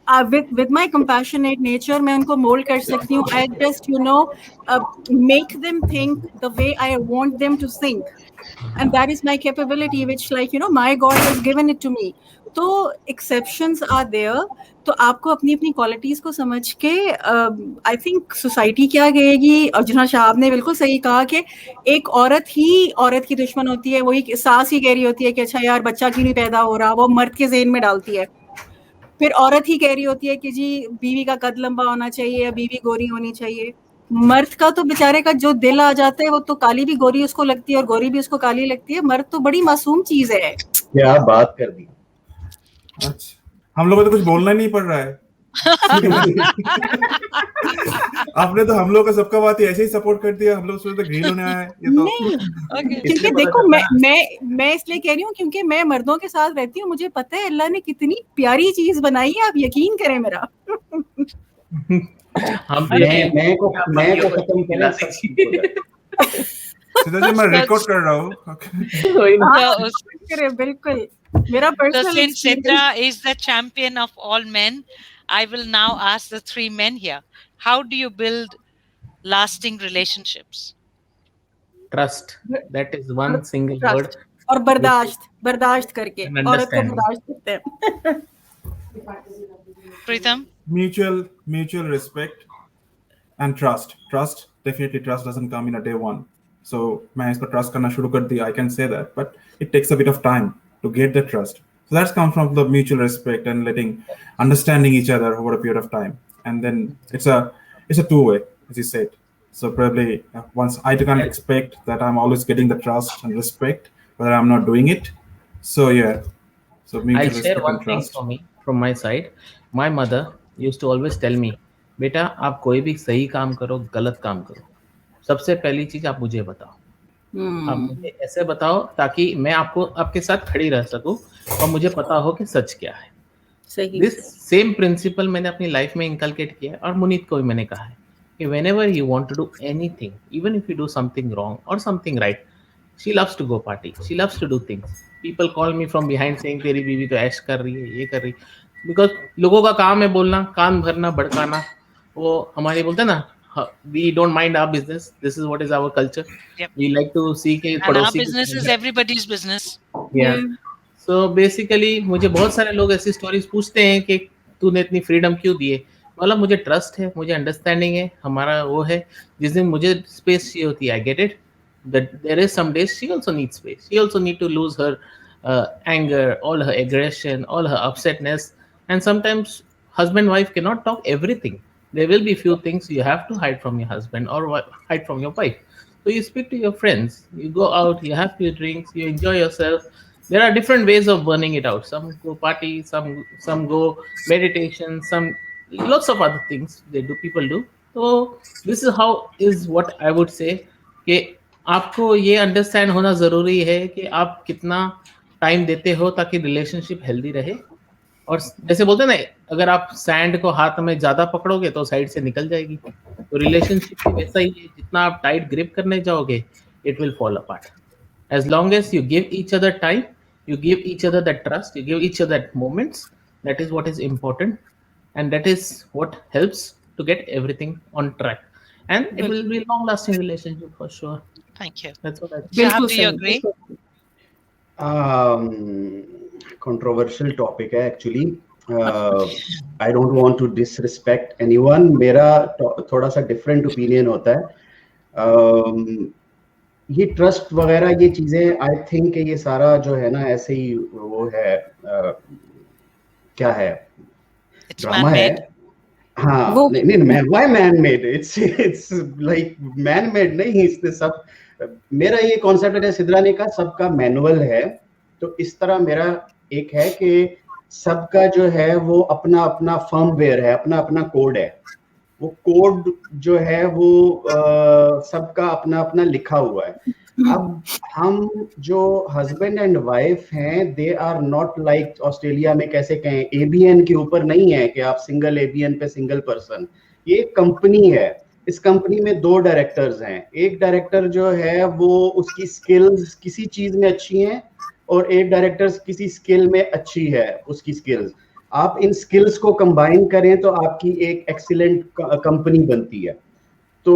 with my compassionate nature मैं उनको मोल्ड कर सकती हूँ। I just make them think the way I want them to think, and that is my capability, which my God has given it to me. तो exceptions are there, तो आपको अपनी अपनी क्वालिटीज को समझ के आई थिंक सोसाइटी क्या कहेगी। अर्जुना साहब ने बिल्कुल सही कहा कि एक औरत ही औरत की दुश्मन होती है, वही सास ही कह रही होती है कि अच्छा यार बच्चा क्यों नहीं पैदा हो रहा, वो मर्द के ज़हन में डालती है। फिर औरत ही कह रही होती है कि जी बीवी का कद लंबा होना चाहिए या बीवी गोरी होनी चाहिए। मर्द का तो बेचारे का जो दिल आ जाता है वो तो काली भी गोरी उसको लगती है और गोरी भी उसको काली लगती है। मर्द तो बड़ी मासूम चीज है। क्या बात कर दी। अच्छा, हम लोगों को तो कुछ बोलना ही नहीं पड़ रहा है। आपने तो हम लोग का सबका बात ही ऐसे ही सपोर्ट कर दिया, हम लोग सोचते ग्रीन होने आए ये तो। नहीं, Okay. क्योंकि देखो मैं इसलिए कह रही हूँ क्योंकि मैं मर्दों के साथ रहती हूँ, मुझे पता है अल्लाह ने कितनी प्यारी चीज बनाई है, आप यकीन करें मेरा। मैं को खत्म करें सब ठीक हो जाए। सीधा जी मैं रिकॉर्ड कर रहा हूँ। बिल्कुल मेरा So personal since Sidra is the champion of all men, I will now ask the three men here, how do you build lasting relationships? Trust. That is one single word. और बर्दाश्त करके And औरत को understanding. बर्दाश्त करते हैं। Pritham? Mutual respect and trust. Definitely trust doesn't come in a day one. So मैं इसको trust करना शुरू कर दिया, I can say that, but it takes a bit of time to get the trust. So that's come from the mutual respect and understanding each other over a period of time, and then it's a two-way, as you said. So probably once I can't expect that I'm always getting the trust and respect, but I'm not doing it. So yeah, so mutual I'll respect share one and thing trust. from my side. My mother used to always tell me, बेटा आप कोई भी सही काम करो गलत काम करो, सबसे पहली चीज आप मुझे बताओ। आप मुझे ऐसे बताओ ताकि मैं आपके साथ खड़ी रह सकूं और मुझे पता हो कि सच क्या है। सही। दिस सेम प्रिंसिपल मैंने अपनी लाइफ में इनकलकेट किया है और मुनीत को भी मैंने कहा है कि whenever you want to do anything, even if you do something wrong or something right, she loves to go party, she loves to do things. People call me from behind saying तेरी बीवी तो ऐश कर रही है, ये कर रही, because लोगों का काम है बोलना, कान भरना, भड़काना। वो हमारे बोलते हैं ना, we don't mind our business, this is what is our culture. Yep. We like to see कि And our पड़ोसी business is everybody's business. yeah. So basically मुझे बहुत सारे लोग ऐसी स्टोरीज पूछते हैं कि तूने इतनी फ्रीडम क्यों दी है। मतलब मुझे ट्रस्ट है, मुझे अंडरस्टैंडिंग है, हमारा वो है। जिस दिन मुझे स्पेस चाहिए होती है, I get it, that there is some days she also needs space, she also need to lose her anger, all her aggression, all her upsetness, and sometimes husband wife cannot talk everything. There will be few things you have to hide from your husband or hide from your wife, so you speak to your friends, you go out, you have few drinks, you enjoy yourself. There are different ways of burning it out. Some go party, some go meditation, some lots of other things people do. So this is how is what I would say कि आपको ये understand होना जरूरी है कि आप कितना time देते हो ताकि रिलेशनशिप हेल्दी रहे। और जैसे बोलते हैं ना, अगर आप सैंड को हाथ में ज्यादा पकड़ोगे तो साइड से निकल जाएगी। तो रिलेशनशिप भी वैसा ही है, जितना आप टाइट ग्रिप करने जाओगे it will fall apart. As long as you give each other time, you give each other that trust, you give each other that moments, that is what is important, and that is what helps to get everything on track, and it will be a long lasting relationship for sure. Thank you. That's what I think. Shahab, do you agree? Controversial topic है actually. I don't want to disrespect anyone. मेरा थोड़ा सा different opinion होता है। ये trust वगैरह ये चीजें आई थिंक ये सारा जो है ना ऐसे ही वो है, क्या है, ड्रामा है। हाँ नहीं man made, it's like man made नहीं, इसने सब, मेरा ये कॉन्सेप्ट है सिद्रा ने कहा सबका मैनुअल है, तो इस तरह मेरा एक है कि सबका जो है वो अपना अपना फर्मवेयर है, अपना अपना कोड है। वो कोड जो है वो सबका अपना अपना लिखा हुआ है। अब हम जो हस्बैंड एंड वाइफ हैं, they are not like Australia में कैसे कहें, एबीएन के ऊपर नहीं है कि आप सिंगल एबीएन पे सिंगल पर्सन। ये कंपनी है, इस कंपनी में 2 डायरेक्टर्स हैं। एक डायरेक्टर जो है वो उसकी स्किल्स किसी चीज में अच्छी हैं और एक डायरेक्टर किसी स्किल में अच्छी है उसकी स्किल्स। आप इन स्किल्स को कंबाइन करें तो आपकी एक एक्सीलेंट कंपनी बनती है। तो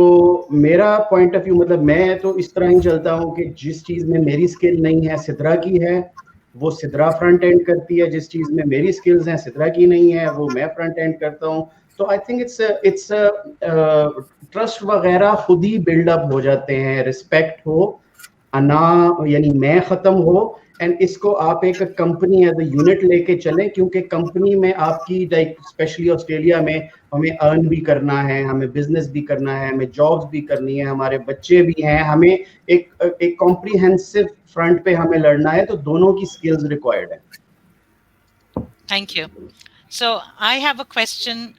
मेरा पॉइंट ऑफ व्यू, मतलब मैं तो इस तरह ही चलता हूँ कि जिस चीज में मेरी स्किल नहीं है, सिद्रा की है, वो सिद्रा फ्रंट एंड करती है, जिस चीज में मेरी स्किल्स हैं सिद्रा की नहीं है, वो मैं फ्रंट एंड करता हूँ. तो आई थिंक इट्स ट्रस्ट वगैरह खुद ही बिल्डअप हो जाते हैं, रिस्पेक्ट हो, अना यानी मैं खत्म हो, एंड इसको आप एक कंपनी एज अ यूनिट लेके चलें, क्योंकि कंपनी में आपकी लाइक स्पेशली ऑस्ट्रेलिया में हमें अर्न भी करना है, हमें बिजनेस भी करना है, हमें जॉब्स भी करनी है, हमारे बच्चे भी हैं, हमें एक कॉम्प्रिहेंसिव फ्रंट पे हमें लड़ना है, तो दोनों की स्किल्स रिक्वायर्ड है. Thank you. So I have a question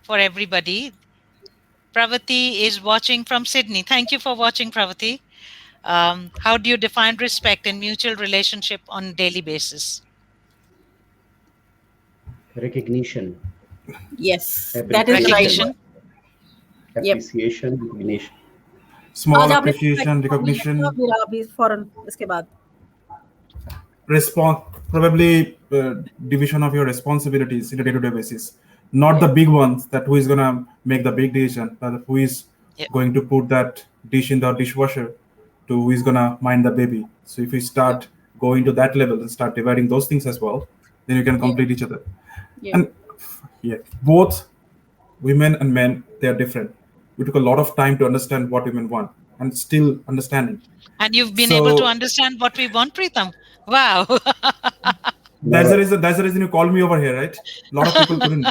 for everybody. Pravati is watching from Sydney. Thank you for watching, Pravati. How do you define respect and mutual relationship on a daily basis? Recognition. Yes, that is the right Recognition. word. Yep. Appreciation, recognition. Small आज आपने appreciation, recognition, मेरा अभी फौरन इसके बाद response, probably division of your responsibilities in a day-to-day basis. Not the big ones that who is gonna make the big decision, but who is going to put that dish in the dishwasher, to who is gonna mind the baby. So if you start going to that level and start dividing those things as well, then you can complete each other. And both women and men, they are different. We took a lot of time to understand what women want, and still understanding. And you've been able to understand what we want, Preetham. Wow. That's the reason you called me over here, right? A lot of people couldn't.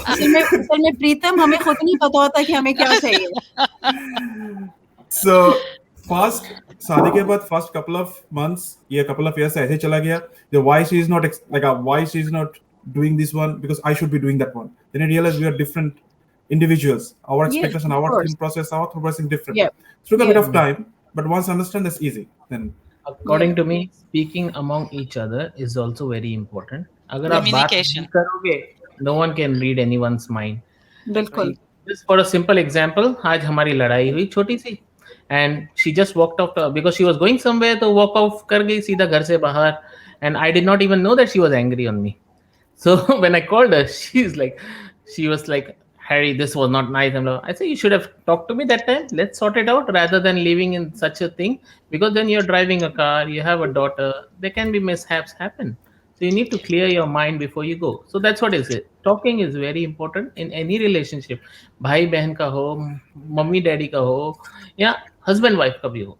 असल में प्रीतम हमें खुद नहीं पता होता कि हमें क्या चाहिए. So first शादी के बाद first couple of months या couple of years ऐसे चला गया. Why she is not doing this one, because I should be doing that one. Then I realized we are different individuals. Our expectation, our thinking process, our thought process is different. It took a bit of time, but once I understand, that's easy. Then according to me, speaking among each other is also very important. अगर आप बात नहीं करोगे, no one can read anyone's mind. बिल्कुल. Just for a simple example, आज हमारी लड़ाई हुई छोटी सी, and she just walked out because she was going somewhere, तो walk out कर गई सीधा घर से बाहर, and I did not even know that she was angry on me. So when I called her, she was like, Harry, this was not nice. I said, you should have talked to me that time. Let's sort it out rather than living in such a thing, because then you're driving a car, you have a daughter, there can be mishaps happen. So you need to clear your mind before you go. So that's what is it. Talking is very important in any relationship. भाई बहन का हो, mummy daddy का हो, या husband wife का भी हो.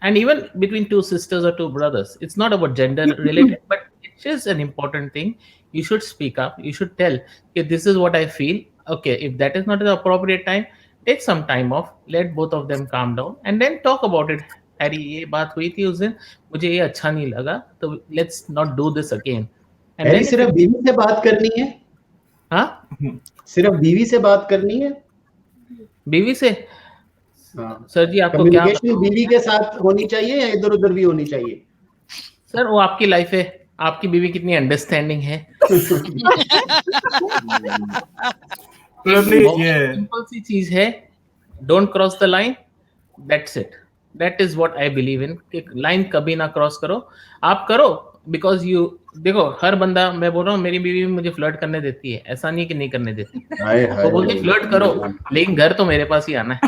And even between two sisters or two brothers, it's not about gender related, but it is an important thing. You should speak up. You should tell, okay, this is what I feel. Okay, if that is not the appropriate time, take some time off. Let both of them calm down and then talk about it. Harry, ये बात हुई थी उस दिन, मुझे ये अच्छा नहीं लगा, तो let's not do this again. And Harry, सिर्फ बीवी से बात करनी है? हाँ? सिर्फ बीवी से बात करनी है? बीवी से? सर जी आपको क्या? कम्युनिकेशन बीवी के साथ होनी चाहिए या इधर उधर भी होनी चाहिए? सर वो आपकी लाइफ है, आपकी बीवी कितनी अंडरस्टैंडिंग है? सिंपल सी चीज है, don't cross the line, that's it. That is what I believe in. Line कभी ना क्रॉस करो. आप करो बिकॉज यू देखो, हर बंदा, मैं बोल रहा हूँ मेरी बीवी मुझे फ्लर्ट करने देती है, ऐसा नहीं कि नहीं करने देती. वो बोलती फ्लर्ट करो, लेकिन घर तो मेरे पास ही आना है.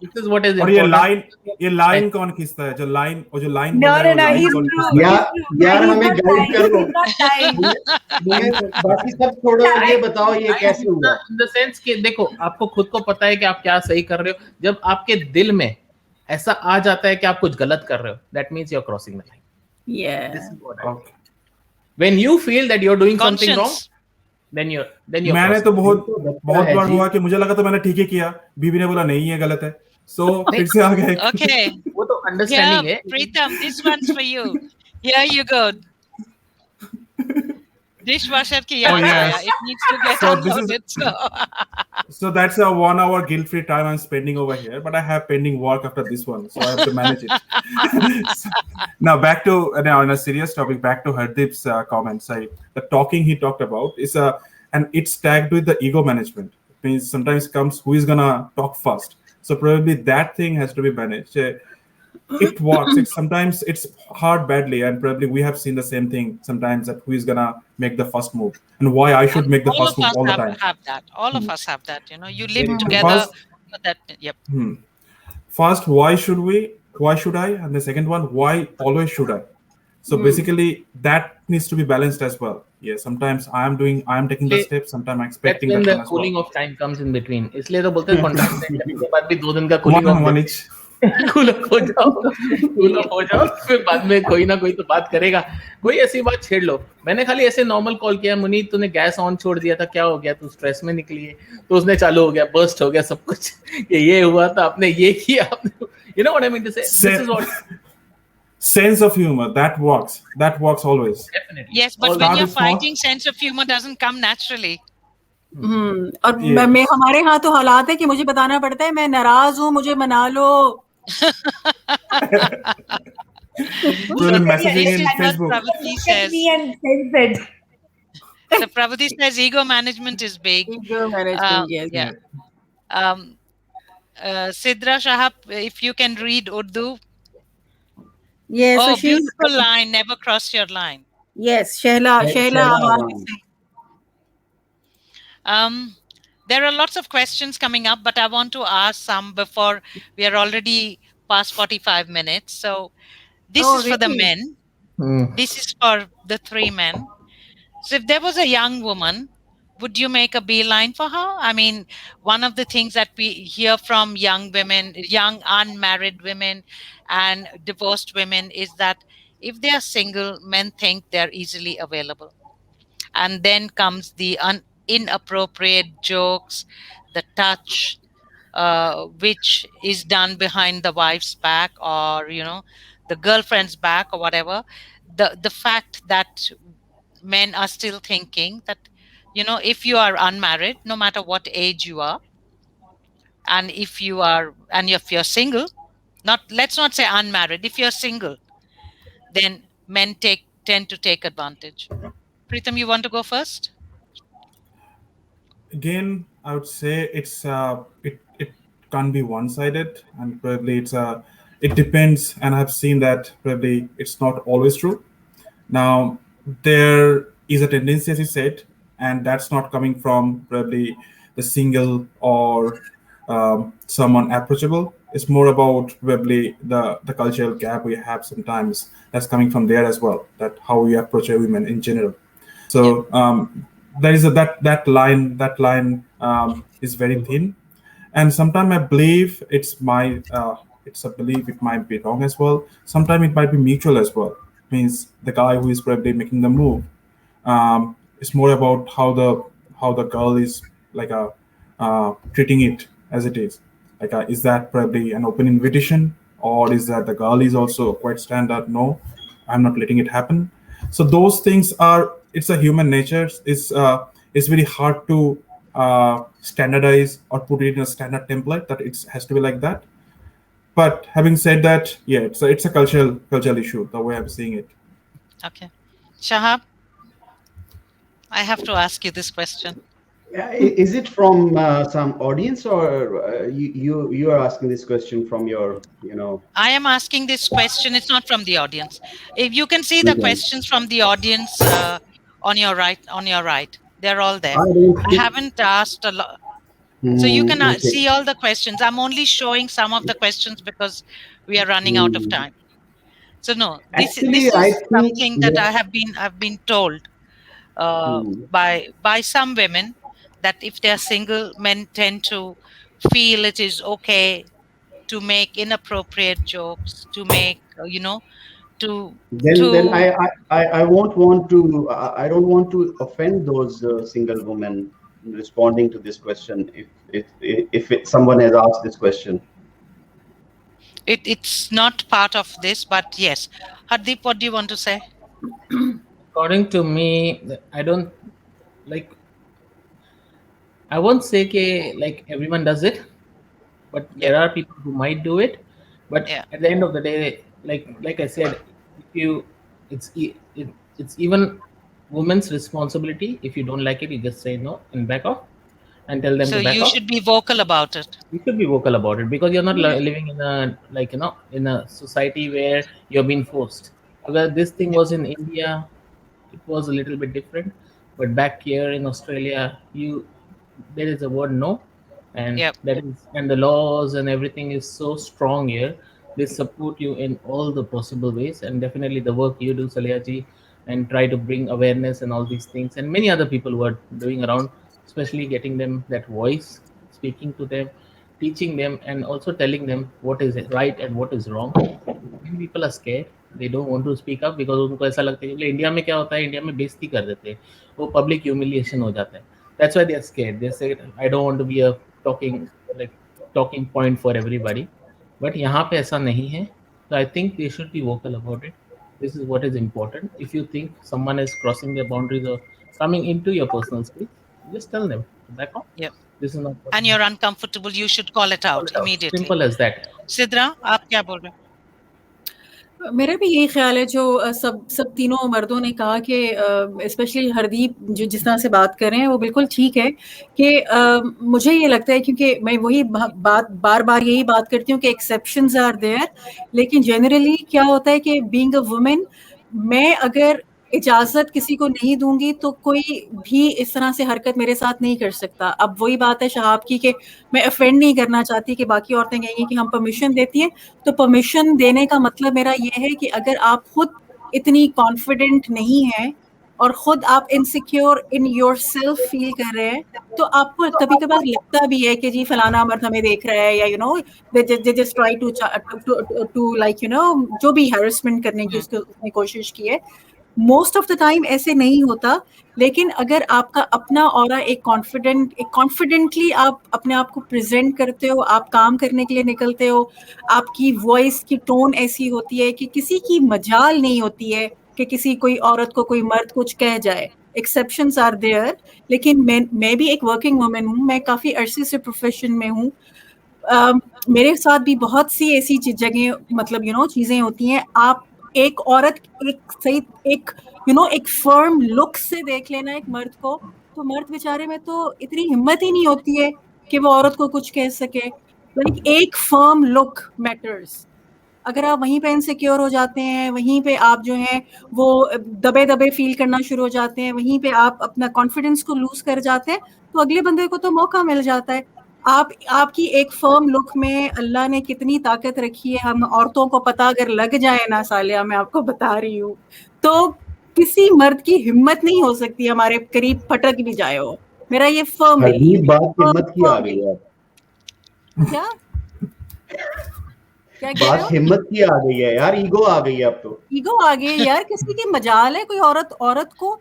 This is what is और ये लाइन कौन खींचता है? जो लाइन यार हमें गाइड करो. बाकी सब छोड़ो, ये बताओ ये कैसे हुआ? In the sense कि देखो, आपको खुद को पता है कि आप क्या सही कर रहे हो. जब आपके दिल में ऐसा आ जाता है कि आप कुछ गलत कर रहे हो, that means you're crossing the line. Yeah. This is what I think. When you feel that you're doing something wrong, then you're मैंने तो बहुत बार हुआ कि मुझे लगा तो मैंने ठीक ही किया, बीवी ने बोला नहीं ये गलत है, so फिर से आ गए. Okay. वो तो अंडरस्टैंडिंग है. Preetham, this one's for you. Here you go. Dishwasher ki yaad aaya. It needs to get unloaded. So that's a 1 hour guilt-free time I'm spending over here, but I have pending work after this one, so I have to manage it. Now back to on a serious topic, back to Hardeep's comments. The talking he talked about is and it's tagged with the ego management. It means sometimes comes who is gonna talk first. So probably that thing has to be managed. It works. Sometimes it's hard badly, and probably we have seen the same thing sometimes, that who is gonna make the first move and why I should make the first move all the time. All of us have that. You live together. That First, why should we? why should I? And the second one, why always should I? So basically, that needs to be balanced as well. Yeah, sometimes I am taking the steps. Sometimes I'm That's expecting when that the one as cooling well. off time comes in between. इसलिए तो बोलते हैं contract sign करने के बाद भी 2 दिन का cooling of One each. Cool off हो जाओ फिर बाद में कोई ना कोई तो बात करेगा, कोई ऐसी बात छेड़ लो. मैंने खाली ऐसे नॉर्मल कॉल किया, मुनीत तूने गैस ऑन छोड़ दिया था, क्या हो गया, तू स्ट्रेस में निकली है, तो उसने चालू हो गया, बर्स्ट हो गया सब कुछ, ये हुआ था, आपने ये किया, आपने, you know what I mean to say? This is what Sense of humor, that works always. definitely. Yes, but Always. when you're Start small. fighting, sense of humor doesn't come naturally. और Yes. मैं हमारे यहाँ तो हालात है कि मुझे बताना पड़ता है मैं नाराज हूँ, मुझे मना लो. Really messaging in This is what Facebook. Pravati Look at says. me and says it. So Pravati says ego management is big. Ego management, yes. Yeah. Sidra Shahab, if you can read Urdu. Yes, Oh, so she's beautiful line. Never cross your line. yes, Shehla Shehla Awan Awan. is saying. There are lots of questions coming up, but I want to ask some before we are already past 45 minutes. So this Oh, is for the really? men. Hmm. This is for the 3 men. So if there was a young woman, would you make a beeline for her? I mean, one of the things that we hear from young women, young unmarried women and divorced women is that if they are single, men think they're easily available. And then comes the inappropriate jokes, the touch, which is done behind the wife's back or, the girlfriend's back or whatever. The fact that men are still thinking that, if you are unmarried, no matter what age you are, and if you're single, let's not say unmarried, if you're single, then men tend to take advantage. Pritam, you want to go first? Again, I would say it can't be one-sided, and probably it depends. And I've seen that probably it's not always true. Now, there is a tendency, as you said, and that's not coming from probably the single or someone approachable. It's more about probably the cultural gap we have sometimes that's coming from there as well. That how we approach a women in general. So there is that line is very thin, and sometimes I believe it's a belief, it might be wrong as well. Sometimes it might be mutual as well. Means the guy who is probably making the move, it's more about how the girl is like treating it as it is. Like is that probably an open invitation, or is that the girl is also quite standard? No, I'm not letting it happen. So those things it's a human nature. It's very hard to standardize or put it in a standard template that it has to be like that. But having said that, yeah, it's a cultural issue, the way I'm seeing it. Okay. Shahab, I have to ask you this question. Is it from some audience, or you are asking this question from your, I am asking this question. It's not from the audience. If you can see the Okay. questions from the audience on your right, they're all there. I don't I think- haven't asked a lot. So you can okay. see all the questions. I'm only showing some of the questions because we are running out of time. So no, this Actually, is I think- something that yeah. I've been told by some women, that if they're single, men tend to feel it is okay to make inappropriate jokes, to make Then I won't want to. I don't want to offend those single women responding to this question. If someone has asked this question, it's not part of this, but yes. Hardeep, what do you want to say? According to me, I don't like. I won't say like everyone does it, but there are people who might do it. But Yeah. at the end of the day, like I said, it's even women's responsibility. If you don't like it, you just say no and back off, and tell them So to back you off. should be vocal about it. You should be vocal about it, because you're not living in a society where you're being forced. Because this thing was in India, it was a little bit different, but back here in Australia, there is a word no, and Yep. and the laws and everything is so strong here They support you in all the possible ways, and definitely the work you do, Saleha ji, and try to bring awareness and all these things, and many other people who are doing around, especially getting them that voice, speaking to them, teaching them, and also telling them what is right and what is wrong. Many people are scared, they don't want to speak up because उनको ऐसा लगता है कि India में क्या होता है, India में बेइज्जती कर देते हैं, वो पब्लिक ह्यूमिलिएशन हो जाता है. That's why they are scared. They say I don't want to be a talking like talking point for everybody. But यहाँ पे ऐसा नहीं है. So I think they should be vocal about it. This is what is important. If you think someone is crossing their boundaries or coming into your personal space, just tell them back off. Yeah. This is not. And you're uncomfortable, you should call it out immediately. Simple as that. Sidra, आप क्या बोल रहे हैं? मेरा भी यही ख्याल है जो सब तीनों मर्दों ने कहा कि स्पेशली हरदीप जो जिस तरह से बात कर रहे हैं वो बिल्कुल ठीक है कि मुझे ये लगता है क्योंकि मैं वही बार बार यही बात करती हूँ कि एक्सेप्शंस आर देयर, लेकिन जनरली क्या होता है कि बीइंग अ वुमेन मैं अगर इजाजत किसी को नहीं दूंगी तो कोई भी इस तरह से हरकत मेरे साथ नहीं कर सकता. अब वही बात है शहाब की कि मैं ऑफेंड नहीं करना चाहती कि बाकी औरतें कहेंगी कि हम परमिशन देती हैं, तो परमिशन देने का मतलब मेरा ये है कि अगर आप खुद इतनी कॉन्फिडेंट नहीं हैं और खुद आप इनसिक्योर इन योरसेल्फ फील कर रहे हैं तो आपको कभी कभार लगता भी है कि जी फलाना मर्द हमें देख रहा है या you know they just try to like you know जो भी हैरेसमेंट करने की उसने कोशिश की है. मोस्ट ऑफ द टाइम ऐसे नहीं होता, लेकिन अगर आपका अपना ऑरा एक कॉन्फिडेंटली आप अपने आप को प्रेजेंट करते हो, आप काम करने के लिए निकलते हो, आपकी वॉइस की टोन ऐसी होती है कि किसी की मजाल नहीं होती है कि किसी कोई औरत को कोई मर्द कुछ कह जाए. एक्सेप्शंस आर देयर, लेकिन मैं भी एक वर्किंग वुमेन हूँ, मैं काफ़ी अरसे से प्रोफेशन में हूँ. मेरे साथ भी बहुत सी ऐसी जगह मतलब यू नो चीज़ें होती हैं. आप एक औरत एक सही एक यू नो एक फर्म लुक से देख लेना एक मर्द को, तो मर्द बेचारे में तो इतनी हिम्मत ही नहीं होती है कि वो औरत को कुछ कह सके. लाइक एक फर्म लुक मैटर्स. अगर आप वहीं पे इनसिक्योर हो जाते हैं, वहीं पे आप जो है वो दबे दबे फील करना शुरू हो जाते हैं, वहीं पे आप अपना कॉन्फिडेंस को लूज कर जाते हैं, तो अगले बंदे को तो मौका मिल जाता है. आपकी एक फर्म लुक में अल्लाह ने कितनी ताकत रखी है, हम औरतों को पता अगर लग जाए ना सालिया, मैं आपको बता रही हूँ, तो किसी मर्द की हिम्मत नहीं हो सकती हमारे करीब फटक भी जाए हो. मेरा ये फर्म है. बात हिम्मत की आ गई है. क्या बात हिम्मत की आ गई है यार, ईगो आ गई है. अब तो ईगो आ गई यार. किसी की मजाल है कोई औरत को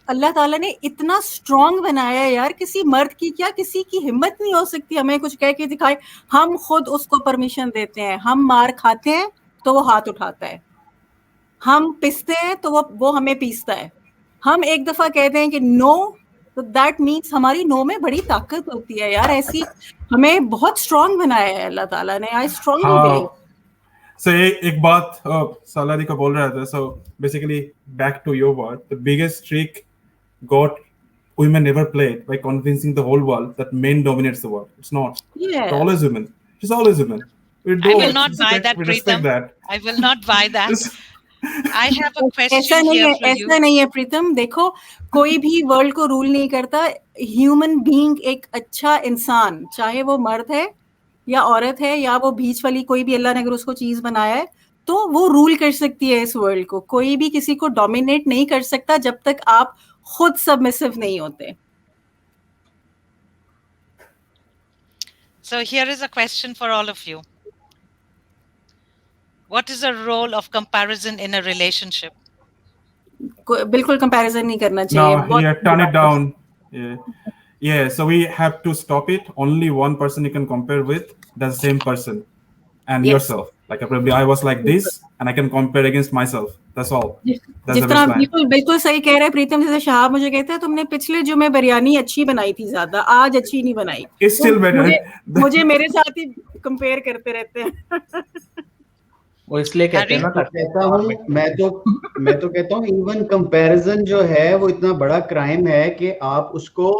अल्लाह ताला ने इतना स्ट्रॉन्ग बनाया है यार. किसी मर्द की क्या किसी की हिम्मत नहीं हो सकती हमें कुछ कह के दिखाए. हम खुद उसको परमिशन देते हैं. हम मार खाते हैं तो वो हाथ उठाता है, हम पिसते हैं तो वो हमें पीसता है. हम एक दफा कहते हैं कि नो, तो दैट मीन्स हमारी नो में बड़ी ताकत होती है यार. ऐसी हमें बहुत स्ट्रॉन्ग बनाया है अल्लाह ताला ने. आई स्ट्रॉन्गली बिलीव. So एक बात सालादी का बोल रहा था. So basically back to your word, the biggest trick God women never played by convincing the whole world that men dominates the world. It's not. Yeah. It's always women. It's always women. I will not buy that, Preetham. I will not buy that. I have a question here for you. ऐसा नहीं है प्रीतम. देखो, कोई भी world को rule नहीं करता. Human being एक अच्छा इंसान, चाहे वो मर्द है या औरत है या वो बीच वाली कोई भी अल्लाह ने अगर उसको चीज बनाया है तो वो रूल कर सकती है इस वर्ल्ड को. कोई भी किसी को डोमिनेट नहीं कर सकता जब तक आप खुद सबमिसिव नहीं होते. So here is a question for all of you. What is the role of comparison in a relationship? बिल्कुल कंपैरिजन नहीं करना चाहिए. No, yeah, turn it down. Yeah, so we have to stop it. Only one person you can compare with, the same person, and Yes. yourself. Like probably I was like this, and I can compare against myself. That's all. That's जिस the तरह best line. बिल्कुल सही कह रहे हैं प्रीतम. जैसे शहाब मुझे कहते हैं तुमने पिछले जुमे बिरयानी अच्छी बनाई थी, ज्यादा आज अच्छी नहीं बनाई. It's still better. मुझे मेरे साथ ही कंपेयर करते रहते हैं. वो इसलिए कहते हैं ना, कहता हूँ मैं तो कहता हूँ इवन कंपैरिजन जो है वो इतना बड़ा क्राइम है कि आप उसको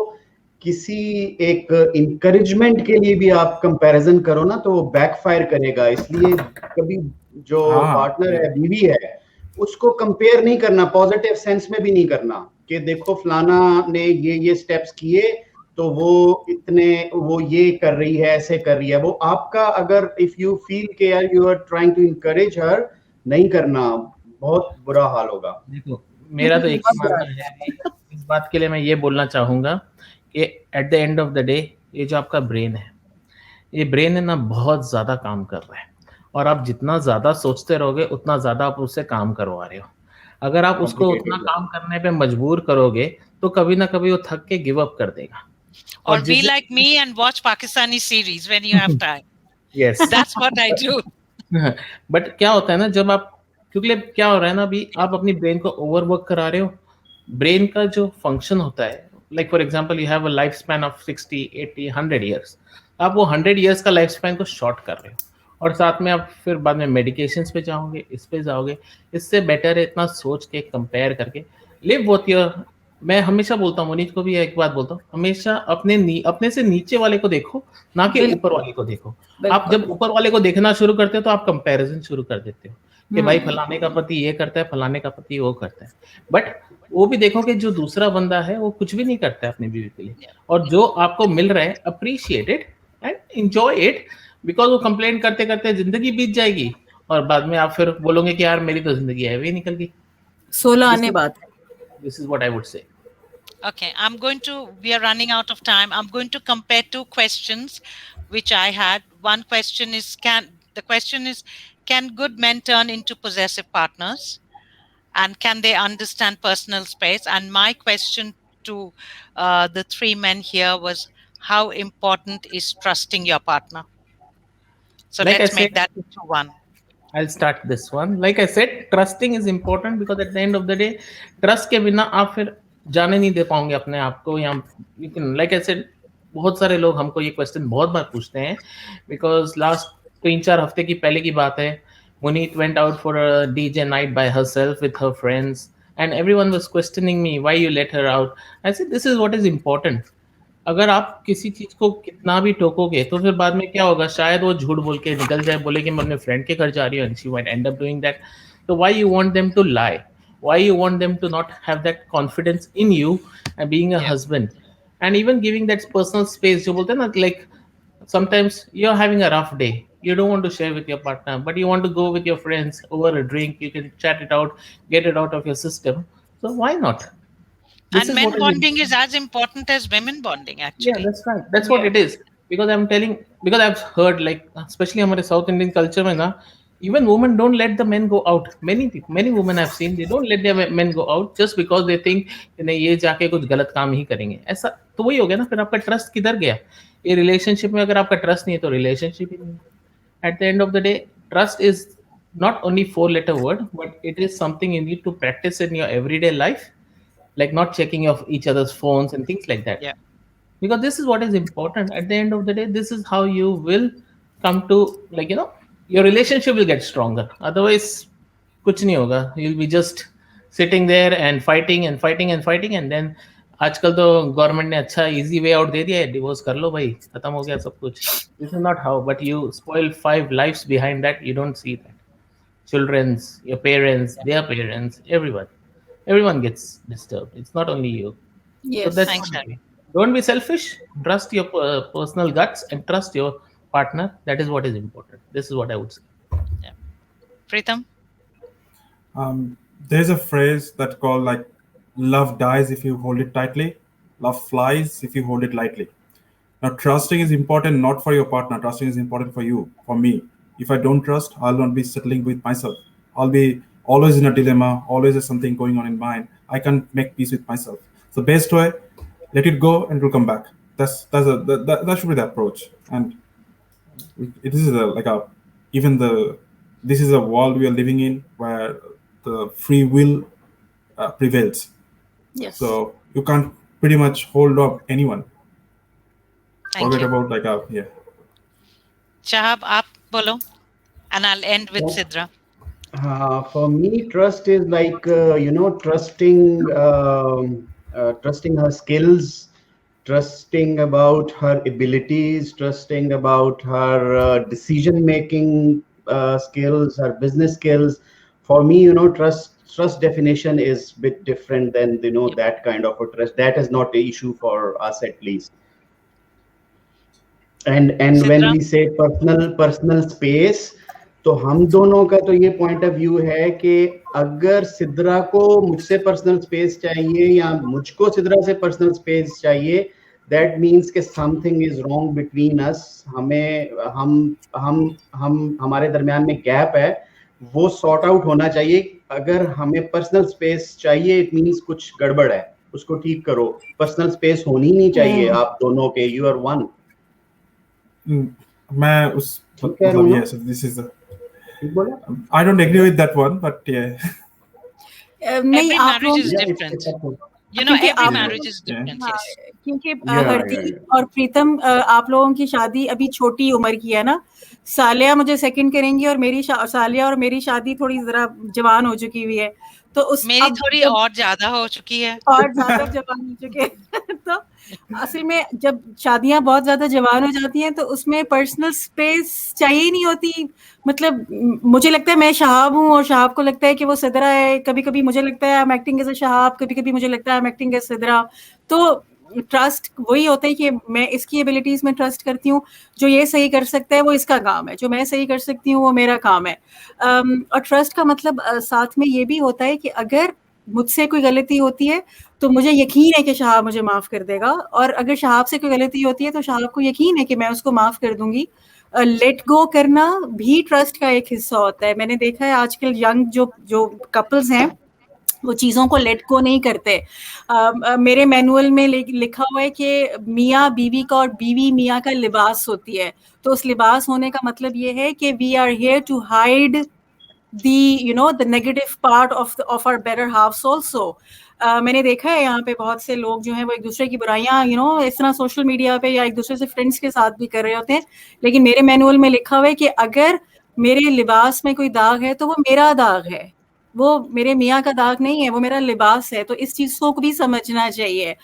किसी एक इंकरेजमेंट के लिए भी आप कंपैरिजन करो ना तो वो बैकफायर करेगा. इसलिए कभी जो पार्टनर है, बीवी है, उसको कंपेयर नहीं करना, पॉजिटिव सेंस में भी नहीं करना कि देखो फलाना ने ये स्टेप्स किए तो वो ये कर रही है, ऐसे कर रही है, वो आपका अगर इफ यू फील के यार you are trying to encourage her, नहीं करना, बहुत बुरा हाल होगा। देखो मेरा तो एक ही मानना है कि इस बात के लिए मैं ये बोलना चाहूंगा कि at the end of the day ये जो आपका ब्रेन है, ये ब्रेन है ना बहुत ज्यादा काम कर रहा है, और आप जितना ज्यादा सोचते रहोगे उतना ज्यादा आप उससे काम करवा रहे हो। अगर आप उसको उतना काम करने पे मजबूर करोगे तो कभी ना कभी वो थक के गिव अप कर देगा। Or और be जिस like me and watch Pakistani series when you have time. Yes That's what I do. But क्या होता है ना, जब आप, क्योंकि क्या हो रहा है ना, अभी आप अपनी ब्रेन को ओवरवर्क करा रहे हो। ब्रेन का जो फंक्शन होता है, like for example you have a life span of 60 80 100 years, आप वो 100 इयर्स का लाइफ स्पैन को शॉर्ट कर रहे हो, और साथ में आप फिर बाद में मेडिकेशंस पे जाओगे, इस पे जाओगे। इससे बेटर है इतना सोच के कंपेयर करके लिव विथ योर। मैं हमेशा बोलता हूँ, मुनीत को भी एक बात बोलता हूँ, हमेशा अपने से नीचे वाले को देखो, ना कि ऊपर वाले को देखो। आप जब ऊपर वाले को देखना शुरू करते हो तो आप कंपैरिजन शुरू कर देते हो कि भाई फलाने का पति ये करता है, फलाने का पति वो करता है। बट वो भी देखो कि जो दूसरा बंदा है वो कुछ भी नहीं करता है अपनी बीवी के लिए, और जो आपको मिल रहा है appreciate it and enjoy it, because वो कंप्लेन करते करते जिंदगी बीत जाएगी, और बाद में आप फिर बोलोगे कि यार मेरी तो जिंदगी है भी निकल गई। 16 आने बाद। This is what I would say. Okay, we are running out of time. I'm going to compare two questions which I had. One question is, can good men turn into possessive partners? And can they understand personal space? And my question to the three men here was, how important is trusting your partner? So Like let's I make said, that into one. I'll start this one. Like I said, trusting is important because at the end of the day, trust के बिना आप फिर जाने नहीं दे पाओगे अपने आप को। या like I said, बहुत सारे लोग हमको ये क्वेश्चन बहुत बार पूछते हैं, बिकॉज लास्ट 3-4 हफ्ते की पहले की बात है, Munit went out for a DJ night by herself with her friends, and everyone was questioning me, why you let her out? I said, this is what is important. अगर आप किसी चीज को कितना भी टोकोगे तो फिर बाद में क्या होगा, शायद वो झूठ बोल के निकल जाए, बोले कि मैं अपने फ्रेंड के घर जा रही हूँ, and she might end up doing that. So why you want them to lie? Why you want them to not have that confidence in you and being a husband, and even giving that personal space? जो बोलते हैं ना, like sometimes you're having a rough day, you don't want to share with your partner, but you want to go with your friends over a drink, you can chat it out, get it out of your system. So why not? And men bonding is as important as women bonding, actually. Yeah, that's right. That's what it is. Because because I've heard, like, especially हमारे South Indian culture में ना, even women don't let the men go out. Many women I've seen, they don't let their men go out just because they think कि नहीं ये जाके कुछ गलत काम ही करेंगे। ऐसा तो वही हो गया ना, फिर आपका ट्रस्ट किधर गया? ये रिलेशनशिप में अगर आपका ट्रस्ट नहीं है तो रिलेशनशिप ही नहीं है। At the end of the day, trust is not only 4-letter word, but it is something you need to practice in your everyday life, like not checking of each other's phones and things like that. Yeah. Because this is what is important. At the end of the day, this is how you will come to, like, your relationship will get stronger. Otherwise, kuch nahi hoga. You'll be just sitting there and fighting and fighting and fighting, and then आजकल तो government ने अच्छा easy way out दे दिया है, divorce कर लो भाई, खत्म हो गया सब कुछ। This is not how, but you spoil 5 lives behind that. You don't see that. Children's, your parents, their parents, everyone gets disturbed. It's not only you. Yes. So that's Thanks, what it is. Don't be selfish. Trust your personal guts and trust your partner. That is what is important. This is what I would say. Pritam? There's a phrase that called like, love dies if you hold it tightly, love flies if you hold it lightly. Now, trusting is important not for your partner. Trusting is important for you, for me. If I don't trust, I'll not be settling with myself. I'll be always in a dilemma, always has something going on in mind. I can't make peace with myself. So best way, let it go and it will come back. That should be the approach. And this is a world we are living in where the free will prevails. Yes. So you can't pretty much hold up anyone. Thank Forget you. about Shahab, aap bolo, and I'll end with Sidra. For me, trust is like trusting her skills, trusting about her abilities, trusting about her decision-making skills, her business skills. For me, trust definition is a bit different than that kind of a trust. That is not an issue for us, at least. And when Sidra? we say personal space, तो हम दोनों का तो ये point of view है कि अगर सिद्रा को मुझसे पर्सनल स्पेस चाहिए या मुझको सिद्रा से पर्सनल स्पेस चाहिए, दैट मीन्स कि something is wrong between us. हमें हम हमारे दरमियान में गैप है, वो सॉर्ट आउट होना चाहिए. अगर हमें पर्सनल स्पेस चाहिए, इट मीन्स कुछ गड़बड़ है, उसको ठीक करो. पर्सनल स्पेस होनी नहीं चाहिए आप दोनों के. You are one. मैं उस ठीक है, मतलब रोनो? yes, this is ठीक बोला? I don't agree with that one, but yeah. नहीं Every आप marriage लोग is Yeah, different. it's okay. You know, क्योंकि every आप marriage is different. हाँ, Yes. क्योंकि Yeah, हरदीप yeah. और प्रीतम आप लोगों की शादी अभी छोटी उम्र की है ना. सालिया मुझे सेकंड करेंगी और सालिया और मेरी शादी थोड़ी जरा जवान हो चुकी हुई है, तो उस मेरी अब थोड़ी जब और ज्यादा हो चुकी है. और ज्यादा जवान हो चुके हैं तो असल में जब शादियां बहुत ज्यादा जवान हो जाती हैं तो उसमें पर्सनल स्पेस चाहिए नहीं होती. मतलब मुझे लगता है मैं शहाब हूँ और शहाब को लगता है कि वो सिद्रा है. कभी कभी मुझे लगता है I am acting as a Shahab, कभी कभी मुझे लगता है I am acting as Sidra. तो ट्रस्ट वही होता है कि मैं इसकी एबिलिटीज में ट्रस्ट करती हूँ. जो ये सही कर सकता है वो इसका काम है, जो मैं सही कर सकती हूँ वो मेरा काम है. और ट्रस्ट का मतलब साथ में ये भी होता है कि अगर मुझसे कोई गलती होती है तो मुझे यकीन है कि शहाब मुझे माफ कर देगा, और अगर शहाब से कोई गलती होती है तो शहाब को यकीन है कि मैं उसको माफ कर दूंगी. लेट गो करना भी ट्रस्ट का एक हिस्सा होता है. मैंने देखा है आजकल यंग जो कपल्स हैं वो चीज़ों को लेट गो नहीं करते. मेरे मैनुअल में लिखा हुआ है कि मियाँ बीवी का और बीवी मियाँ का लिबास होती है. तो उस लिबास होने का मतलब ये है कि we are here to hide the negative part of our better halves also. मैंने देखा है यहाँ पे बहुत से लोग जो हैं वो एक दूसरे की बुराइयां इस तरह सोशल मीडिया पे या एक दूसरे से फ्रेंड्स के साथ भी कर रहे होते हैं. लेकिन मेरे मैनुअल में लिखा हुआ है कि अगर मेरे लिबास में कोई दाग है तो वो मेरा दाग है, वो मेरे मियाँ का दाग नहीं है, वो मेरा लिबास है. तो इस चीज को भी समझना चाहिए,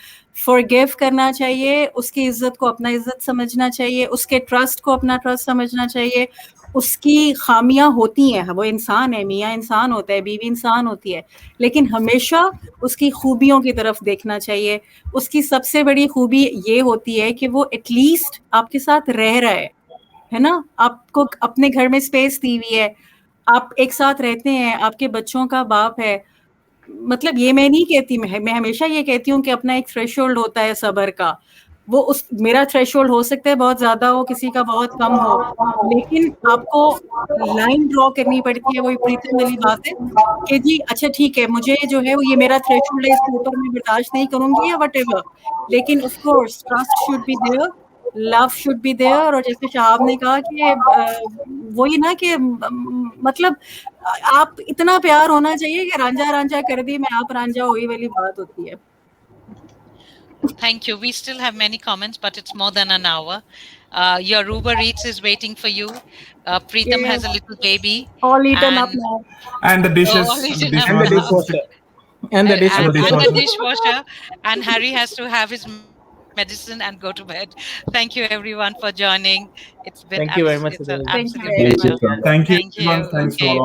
फॉरगिव करना चाहिए, उसकी इज्जत को अपना इज्जत समझना चाहिए, उसके ट्रस्ट को अपना ट्रस्ट समझना चाहिए. उसकी खामियां होती हैं, वो इंसान है, मियाँ इंसान होता है, बीवी इंसान होती है, लेकिन हमेशा उसकी खूबियों की तरफ देखना चाहिए. उसकी सबसे बड़ी खूबी ये होती है कि वो एटलीस्ट आपके साथ रह रहा है ना. आपको अपने घर में स्पेस दी हुई है, आप एक साथ रहते हैं, आपके बच्चों का बाप है. मतलब ये मैं नहीं कहती, मैं हमेशा ये कहती हूँ कि अपना एक थ्रेशोल्ड होता है सब्र का. वो उस मेरा थ्रेशोल्ड हो सकता है बहुत ज्यादा हो, किसी का बहुत कम हो, लेकिन आपको लाइन ड्रॉ करनी पड़ती है. वही प्रीतम वाली बात है कि जी अच्छा ठीक है, मुझे जो है वो ये मेरा थ्रेशोल्ड है, इसके ऊपर मैं बर्दाश्त नहीं करूंगी या व्हाटएवर. लेकिन of course trust should be there, love should be there. और जैसे शहाब ने कहा कि वही ना कि मतलब आप इतना प्यार होना चाहिए कि रांझा रांझा कर दी मैं आप रांझा हुई वाली बात होती है. Thank you. We still have many comments, but it's more than an hour. Your Uber Eats is waiting for you. Preetam Yeah. has a little baby. All eaten up And- now. And the dishes, all eaten the up. And the dishwasher. dishwasher. And the and dishwasher. the dishwasher. And Harry has to have his medicine and go to bed. Thank you everyone for joining. It's been Thank you very much, it's an Sidra. Thank you absolute very pleasure. much. Thank you, Thank you. everyone. Thanks for Okay. all.